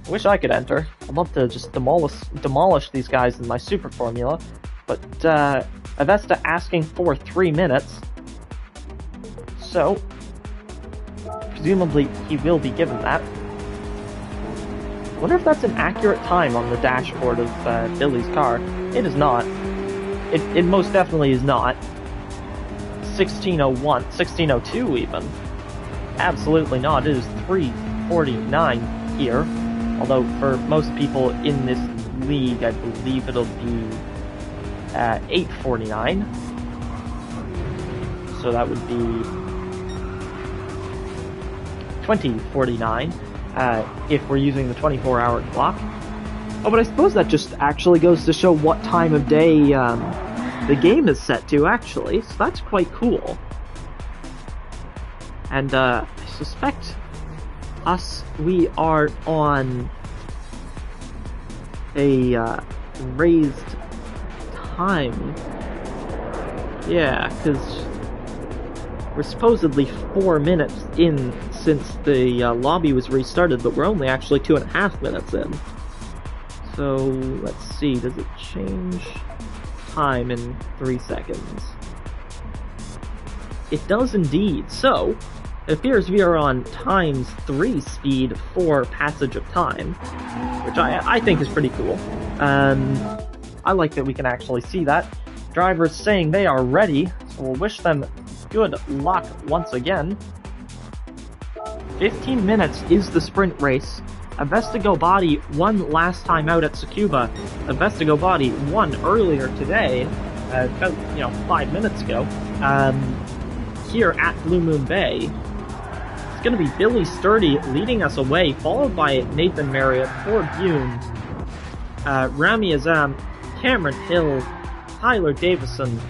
Wish I could enter. I'd love to just demolish these guys in my super formula, but Avesta asking for 3 minutes, so presumably he will be given that. Wonder if that's an accurate time on the dashboard of Billy's car. It is not. It most definitely is not. 16:01, 16:02 even. Absolutely not. It is 3:49 here. Although for most people in this league, I believe it'll be 8:49. So that would be 20:49 if we're using the 24-hour clock. Oh, but I suppose that just actually goes to show what time of day the game is set to, actually, so that's quite cool. And I suspect we are on a raised time. Yeah, because we're supposedly 4 minutes in since the lobby was restarted, but we're only actually 2.5 minutes in. So, let's see, does it change time in 3 seconds? It does indeed. So, it appears we are on times 3 speed for passage of time, which I think is pretty cool. I like that we can actually see that. Drivers saying they are ready, so we'll wish them good luck once again. 15 minutes is the sprint race. Avestigo Body won last time out at Tsukuba. Avestigo Body won earlier today, about 5 minutes ago, here at Blue Moon Bay. It's going to be Billy Sturdy leading us away, followed by Nathan Marriott, Ford Bune, Rami Azam, Cameron Hill, Tyler Davison,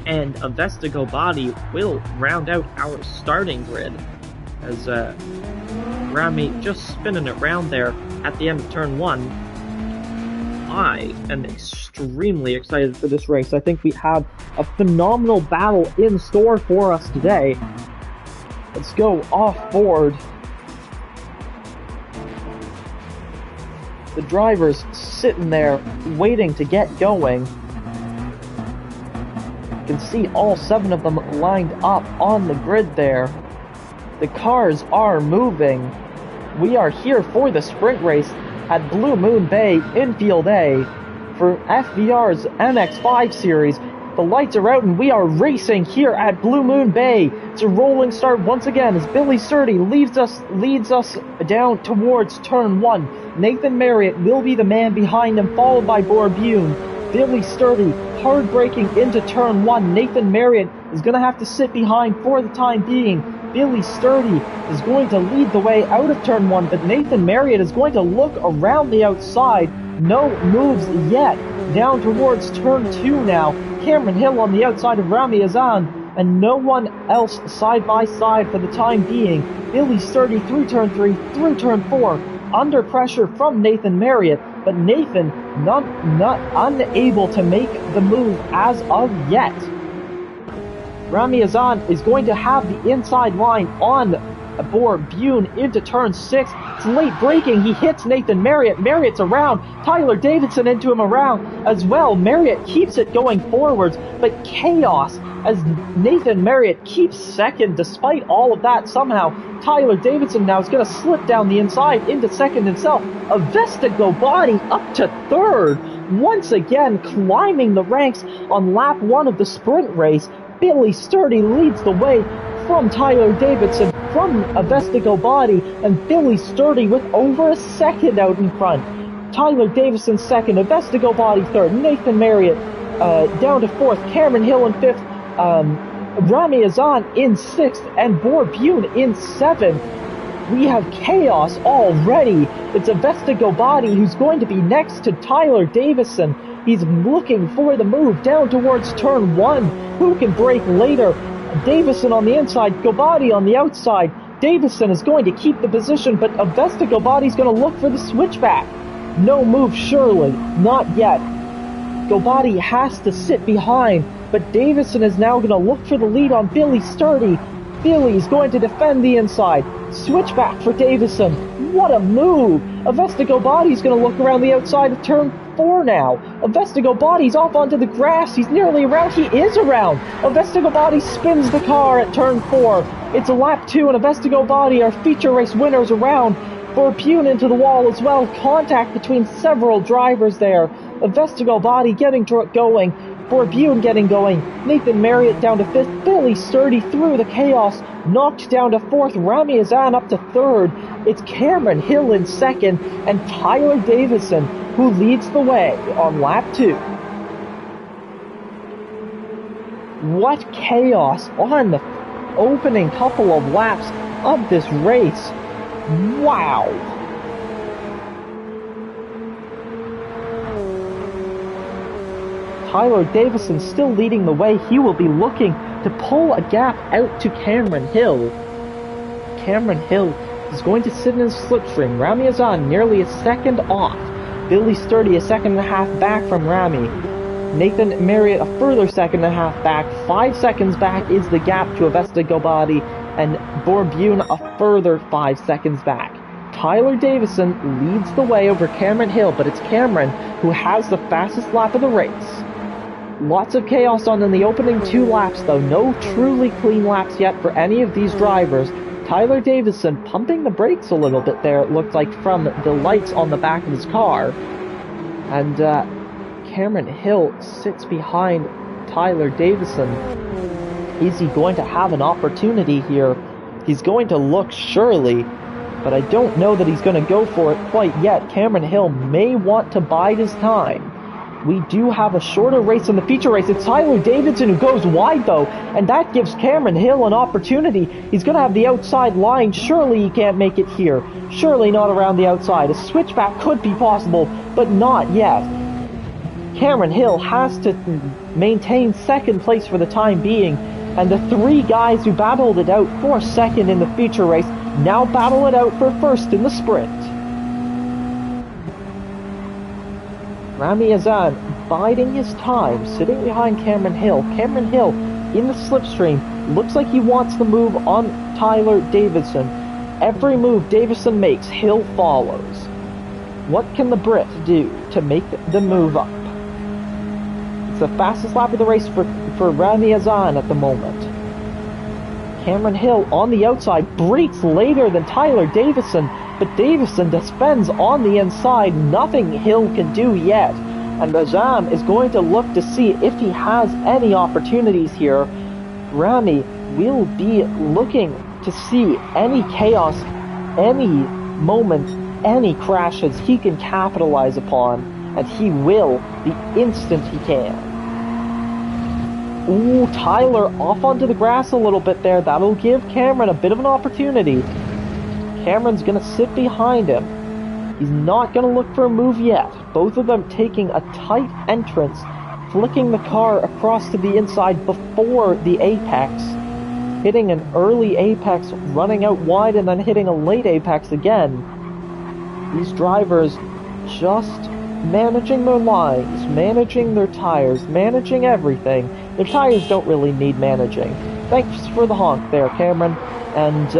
and Avestigo Body will round out our starting grid, as Rami just spinning it round there at the end of turn 1. I am extremely excited for this race. I think we have a phenomenal battle in store for us today. Let's go off board. The driver's sitting there waiting to get going. You can see all 7 of them lined up on the grid there. The cars are moving. We are here for the sprint race at Blue Moon Bay, Infield A, for FVR's MX5 series. The lights are out and we are racing here at Blue Moon Bay. It's a rolling start once again as Billy Sturdy leads us down towards turn 1. Nathan Marriott will be the man behind him, followed by Borbune. Billy Sturdy hard braking into turn 1. Nathan Marriott is going to have to sit behind for the time being. Billy Sturdy is going to lead the way out of turn 1, but Nathan Marriott is going to look around the outside. No moves yet. Down towards turn 2 now. Cameron Hill on the outside of Rami Azan, and no one else side by side for the time being. Billy Sturdy through turn 3, through turn 4, under pressure from Nathan Marriott, but Nathan not unable to make the move as of yet. Rami Azan is going to have the inside line on Borbune into turn 6. It's late braking. He hits Nathan Marriott. Marriott's around. Tyler Davidson into him around as well. Marriott keeps it going forwards, but chaos as Nathan Marriott keeps second despite all of that. Somehow Tyler Davidson now is going to slip down the inside into second himself. Avestigo Body up to third, once again climbing the ranks on lap 1 of the sprint race. Billy Sturdy leads the way from Tyler Davidson, from Avestigo Body, and Billy Sturdy with over a second out in front. Tyler Davison second, Avestigo Body third, Nathan Marriott down to fourth, Cameron Hill in fifth, Rami Azan in 6th, and Borbune in 7th. We have chaos already. It's Avestigo Body who's going to be next to Tyler Davison. He's looking for the move down towards turn 1. Who can break later? Davison on the inside, Gobadi on the outside. Davison is going to keep the position, but Avestigo Body's going to look for the switchback. No move surely, not yet. Gobadi has to sit behind, but Davison is now going to look for the lead on Billy Sturdy. Billy's going to defend the inside. Switchback for Davison. What a move! Avestigo Body's going to look around the outside of turn 4 now. Avestigo Body's off onto the grass. He's nearly around. He is around. Avestigo Body spins the car at turn 4. It's a lap 2 and Avestigo Body, our feature race winners, around. Borbune into the wall as well. Contact between several drivers there. Avestigo Body getting going. Borbune getting going. Nathan Marriott down to 5th. Billy Sturdy through the chaos. Knocked down to 4th. Rami Azan up to 3rd. It's Cameron Hill in 2nd. And Tyler Davison who leads the way on lap 2. What chaos on the opening couple of laps of this race. Wow. Tyler Davison still leading the way. He will be looking to pull a gap out to Cameron Hill. Cameron Hill is going to sit in his slipstream. Rami Azan nearly a second off. Billy Sturdy a second and a half back from Rami. Nathan Marriott a further second and a half back. 5 seconds back is the gap to Avesta Gobadi, and Borbune a further 5 seconds back. Tyler Davison leads the way over Cameron Hill, but it's Cameron who has the fastest lap of the race. Lots of chaos on in the opening 2 laps though, no truly clean laps yet for any of these drivers. Tyler Davison pumping the brakes a little bit there, it looked like, from the lights on the back of his car. And Cameron Hill sits behind Tyler Davison. Is he going to have an opportunity here? He's going to look, surely, but I don't know that he's going to go for it quite yet. Cameron Hill may want to bide his time. We do have a shorter race in the feature race. It's Tyler Davidson who goes wide, though, and that gives Cameron Hill an opportunity. He's going to have the outside line. Surely he can't make it here. Surely not around the outside. A switchback could be possible, but not yet. Cameron Hill has to maintain second place for the time being, and the 3 guys who battled it out for second in the feature race now battle it out for first in the sprint. Rami Azan biding his time, sitting behind Cameron Hill. Cameron Hill in the slipstream. Looks like he wants the move on Tyler Davison. Every move Davison makes, Hill follows. What can the Brit do to make the move up? It's the fastest lap of the race for Rami Azan at the moment. Cameron Hill on the outside, breaks later than Tyler Davison, but Davison defends on the inside. Nothing Hill can do yet, and Azam is going to look to see if he has any opportunities here. Rami will be looking to see any chaos, any moments, any crashes he can capitalize upon, and he will the instant he can. Ooh, Tyler off onto the grass a little bit there. That'll give Cameron a bit of an opportunity. Cameron's going to sit behind him. He's not going to look for a move yet. Both of them taking a tight entrance, flicking the car across to the inside before the apex, hitting an early apex, running out wide, and then hitting a late apex again. These drivers just managing their lines, managing their tires, managing everything. Their tires don't really need managing. Thanks for the honk there, Cameron. And,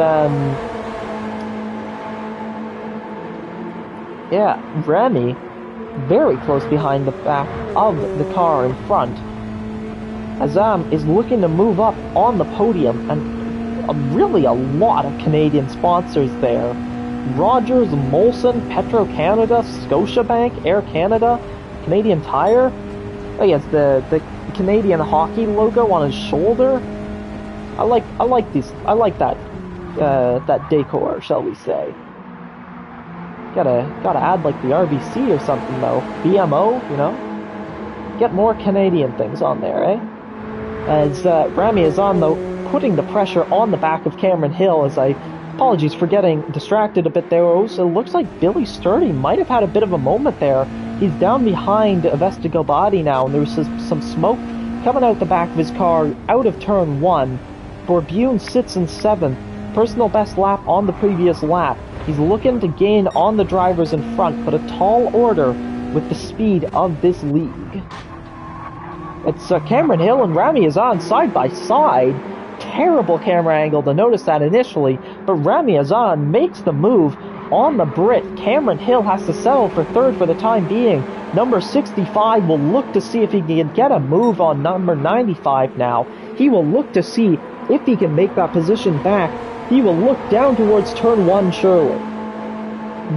yeah, Remy, very close behind the back of the car in front. Azam is looking to move up on the podium, and really a lot of Canadian sponsors there. Rogers, Molson, Petro-Canada, Scotiabank, Air Canada, Canadian Tire. Oh, he has the Canadian hockey logo on his shoulder. I like these. I like that decor, shall we say? Gotta add like the RBC or something though. BMO, you know. Get more Canadian things on there, eh? As Rami is on though, putting the pressure on the back of Cameron Hill. As apologies for getting distracted a bit there. Also, looks like Billy Sturdy might have had a bit of a moment there. He's down behind Avesta Gobadi now, and there's some smoke coming out the back of his car out of turn 1. Borbune sits in 7th. Personal best lap on the previous lap. He's looking to gain on the drivers in front, but a tall order with the speed of this league. It's Cameron Hill and Rami Azan side by side. Terrible camera angle to notice that initially, but Rami Azan makes the move on the Brit. Cameron Hill has to settle for third for the time being. Number 65 will look to see if he can get a move on number 95 now. He will look to see if he can make that position back. He will look down towards turn 1 surely.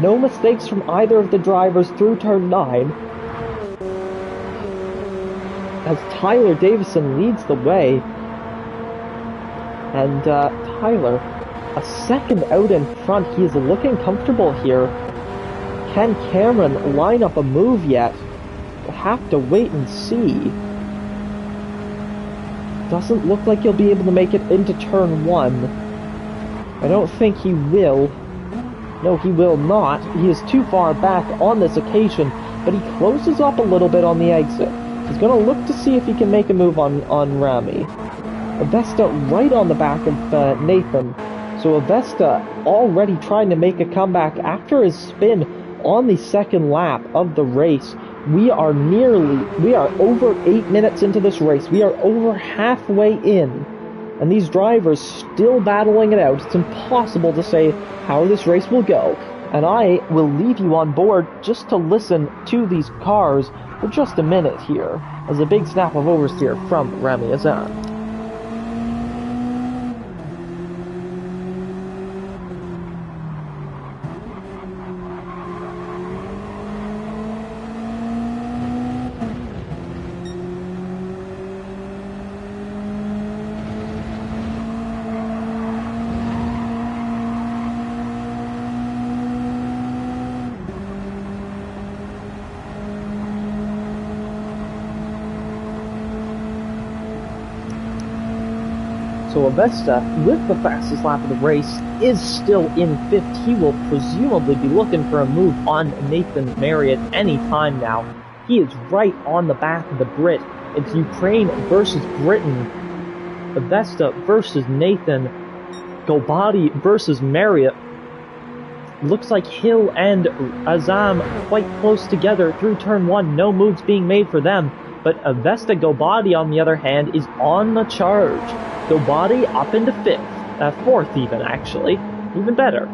No mistakes from either of the drivers through turn 9. As Tyler Davison leads the way. And Tyler, a second out in front. He is looking comfortable here. Can Cameron line up a move yet? We'll have to wait and see. Doesn't look like he'll be able to make it into turn 1. I don't think he will. No, he will not. He is too far back on this occasion, but he closes up a little bit on the exit. He's going to look to see if he can make a move on Rami. Avesta right on the back of Nathan. So Avesta already trying to make a comeback after his spin on the second lap of the race. We are over 8 minutes into this race. We are over halfway in. And these drivers still battling it out. It's impossible to say how this race will go. And I will leave you on board just to listen to these cars for just a minute here, as a big snap of oversteer from Rami Azam. So Avesta, with the fastest lap of the race, is still in 5th. He will presumably be looking for a move on Nathan Marriott any time now. He is right on the back of the Brit. It's Ukraine versus Britain. Avesta versus Nathan. Gobadi versus Marriott. Looks like Hill and Azam quite close together through turn 1. No moves being made for them. But Avesta Gobadi, on the other hand, is on the charge. Gobadi up into 5th, 4th even, actually. Even better.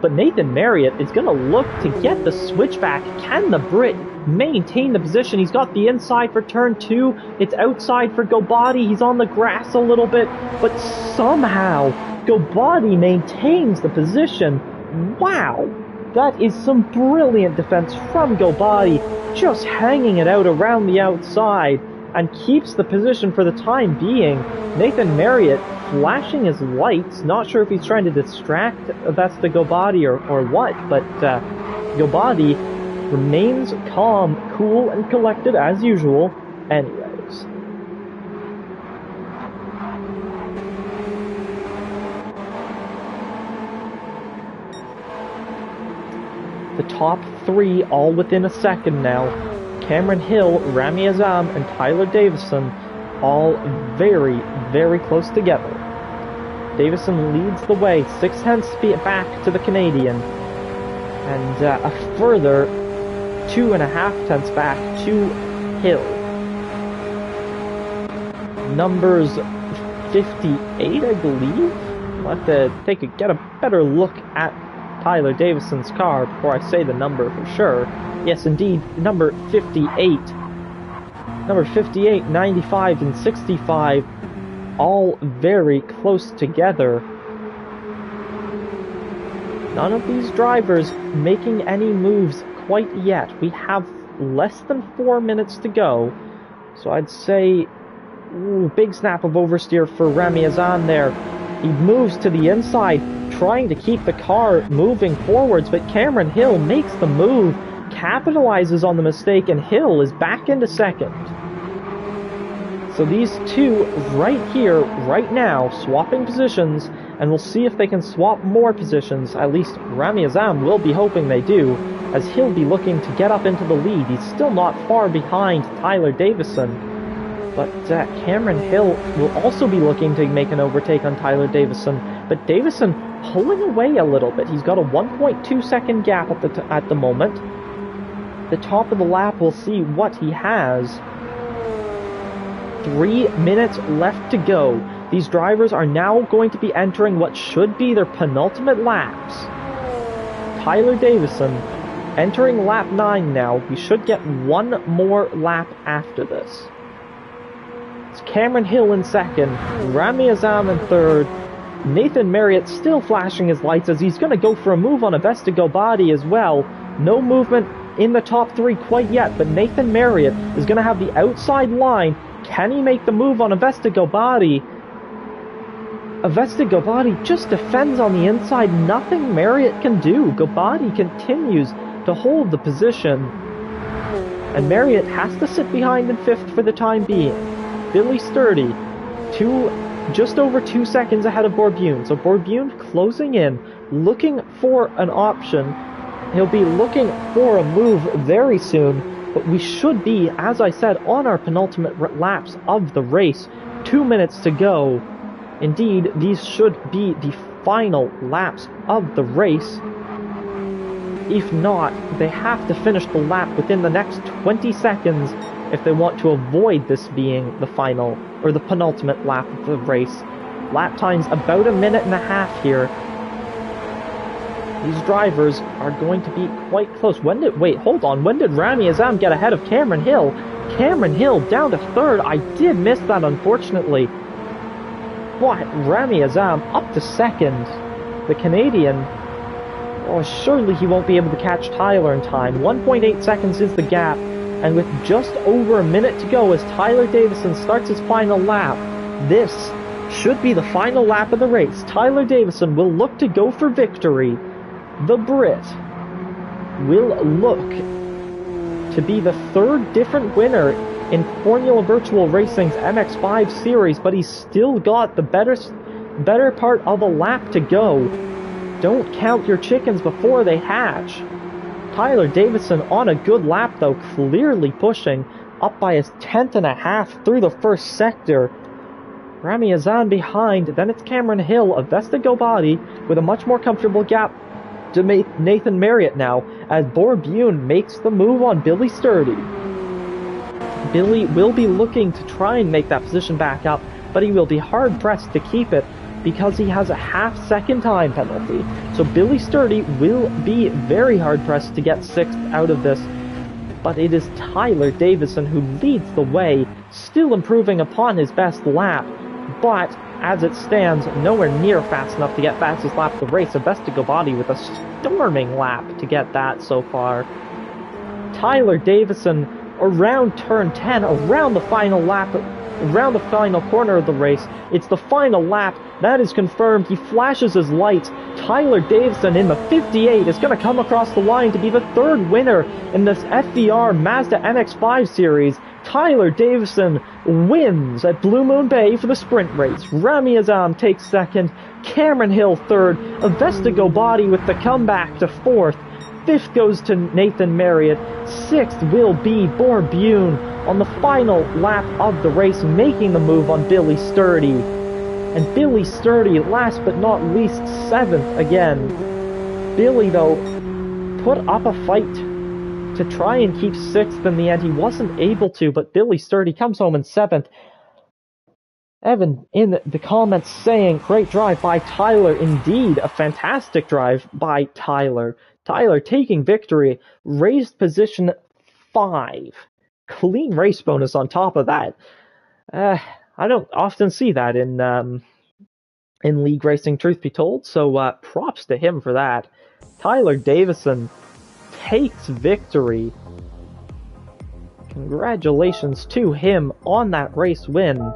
But Nathan Marriott is going to look to get the switchback. Can the Brit maintain the position? He's got the inside for turn 2. It's outside for Gobadi. He's on the grass a little bit. But somehow, Gobadi maintains the position. Wow! That is some brilliant defense from Gobadi. Just hanging it out around the outside. And keeps the position for the time being. Nathan Marriott flashing his lights. Not sure if he's trying to distract Avesta Gobadi or what, but Gobadi remains calm, cool, and collected as usual. Anyways. The top 3 all within a second now. Cameron Hill, Rami Azam, and Tyler Davison all very, very close together. Davison leads the way, 0.6 back to the Canadian, and a further 2.5 back to Hill. Numbers 58, I believe? I'll have to get a better look at Tyler Davison's car before I say the number for sure. Yes, indeed, number 58. Number 58, 95, and 65, all very close together. None of these drivers making any moves quite yet. We have less than 4 minutes to go, so I'd say, big snap of oversteer for Rami Azam there. He moves to the inside, trying to keep the car moving forwards, but Cameron Hill makes the move, capitalizes on the mistake, and Hill is back into 2nd. So these two right here, right now, swapping positions, and we'll see if they can swap more positions. At least Rami Azam will be hoping they do, as he'll be looking to get up into the lead. He's still not far behind Tyler Davison. But Cameron Hill will also be looking to make an overtake on Tyler Davison. But Davison pulling away a little bit. He's got a 1.2 second gap at the moment. The top of the lap, we'll see what he has. 3 minutes left to go. These drivers are now going to be entering what should be their penultimate laps. Tyler Davison entering lap 9 now. We should get one more lap after this. It's Cameron Hill in 2nd, Rami Azam in 3rd, Nathan Marriott still flashing his lights as he's going to go for a move on Avesta Gobadi as well. No movement in the top 3 quite yet, but Nathan Marriott is going to have the outside line. Can he make the move on Avesta Gobadi? Avesta Gobadi just defends on the inside. Nothing Marriott can do. Gobadi continues to hold the position. And Marriott has to sit behind in 5th for the time being. Billy Sturdy, just over 2 seconds ahead of Bourbion. So Bourbion closing in, looking for an option. He'll be looking for a move very soon, but we should be, as I said, on our penultimate laps of the race. 2 minutes to go. Indeed, these should be the final laps of the race. If not, they have to finish the lap within the next 20 seconds if they want to avoid this being the final, or the penultimate lap of the race. Lap time's about 1.5 minutes here. These drivers are going to be quite close. Wait, hold on. When did Rami Azam get ahead of Cameron Hill? Cameron Hill down to third. I did miss that, unfortunately. But Rami Azam up to second. The Canadian, oh, surely he won't be able to catch Tyler in time. 1.8 seconds is the gap. And with just over 1 minute to go as Tyler Davison starts his final lap, this should be the final lap of the race. Tyler Davison will look to go for victory. The Brit will look to be the third different winner in Formula Virtual Racing's MX5 series, but he's still got the better part of a lap to go. Don't count your chickens before they hatch. Tyler Davison on a good lap though, clearly pushing up by his 1/10.5 through the first sector. Rami Azam behind, then it's Cameron Hill of Vestago Body with a much more comfortable gap to Nathan Marriott now, as Borbune makes the move on Billy Sturdy. Billy will be looking to try and make that position back up, but he will be hard-pressed to keep it because he has a half-second time penalty. So Billy Sturdy will be very hard-pressed to get 6th out of this, but it is Tyler Davison who leads the way, still improving upon his best lap, but as it stands, nowhere near fast enough to get fastest lap of the race. Vestago Body with a storming lap to get that so far. Tyler Davison around turn 10, around the final lap, around the final corner of the race. It's the final lap. That is confirmed. He flashes his lights. Tyler Davison in the 58 is going to come across the line to be the third winner in this FVR Mazda MX5 series. Tyler Davison wins at Blue Moon Bay for the sprint race. Rami Azam takes second. Cameron Hill third. Vestago Body with the comeback to fourth. Fifth goes to Nathan Marriott. Sixth will be Borbune on the final lap of the race, making the move on Billy Sturdy. And Billy Sturdy, last but not least, 7th again. Billy, though, put up a fight to try and keep 6th in the end. He wasn't able to, but Billy Sturdy comes home in 7th. Evan in the comments saying, great drive by Tyler. Indeed, a fantastic drive by Tyler. Tyler taking victory, raised position 5. Clean race bonus on top of that. I don't often see that in league racing, truth be told, so props to him for that. Tyler Davison takes victory. Congratulations to him on that race win.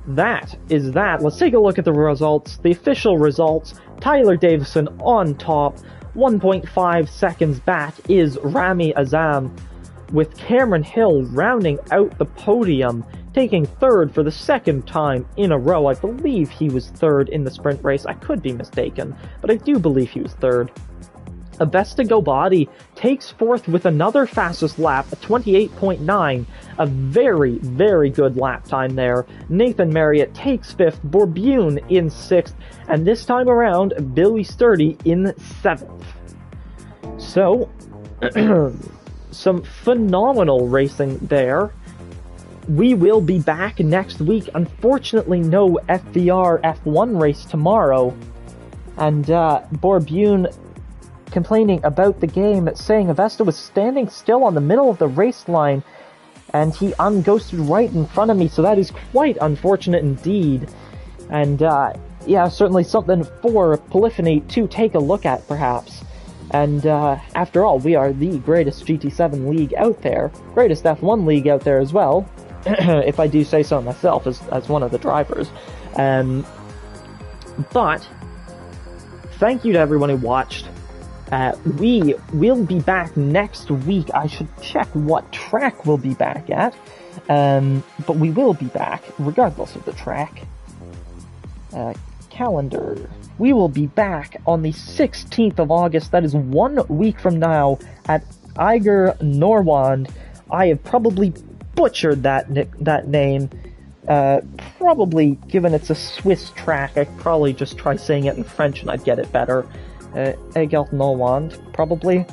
That is that. Let's take a look at the results. The official results. Tyler Davison on top. 1.5 seconds back is Rami Azam, with Cameron Hill rounding out the podium, taking third for the second time in a row. I believe he was third in the sprint race. I could be mistaken, but I do believe he was third. Vestago Body takes fourth with another fastest lap, a 28.9. A very, very good lap time there. Nathan Marriott takes fifth, Borbune in sixth, and this time around, Billy Sturdy in 7th. So, some phenomenal racing there. We will be back next week. Unfortunately, no FVR F1 race tomorrow. And Borbune complaining about the game, saying Avesta was standing still on the middle of the race line and he unghosted right in front of me, so that is quite unfortunate indeed. And yeah, certainly something for Polyphony to take a look at, perhaps. And after all, we are the greatest GT7 league out there, greatest F1 league out there as well, if I do say so myself as one of the drivers. But thank you to everyone who watched. We will be back next week. I should check what track we'll be back at. But we will be back, regardless of the track. Calendar. We will be back on the 16th of August. That is 1 week from now at Eiger Norwand. I have probably butchered that name. Probably, given it's a Swiss track, I'd probably just try saying it in French and I'd get it better. Egelt Norwand, probably.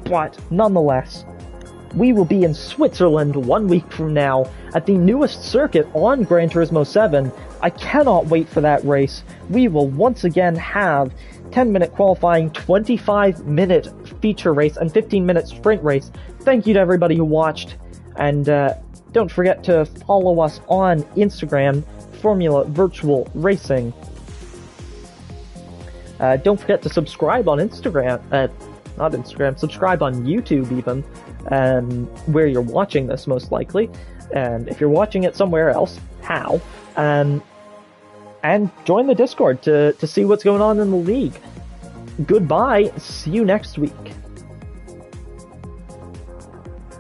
But nonetheless, we will be in Switzerland 1 week from now at the newest circuit on Gran Turismo 7. I cannot wait for that race. We will once again have 10-minute qualifying, 25-minute feature race, and 15-minute sprint race. Thank you to everybody who watched, and don't forget to follow us on Instagram, Formula Virtual Racing. Don't forget to subscribe on Instagram, not Instagram, subscribe on YouTube even, where you're watching this most likely, and if you're watching it somewhere else, how, and join the Discord to see what's going on in the league. Goodbye, see you next week.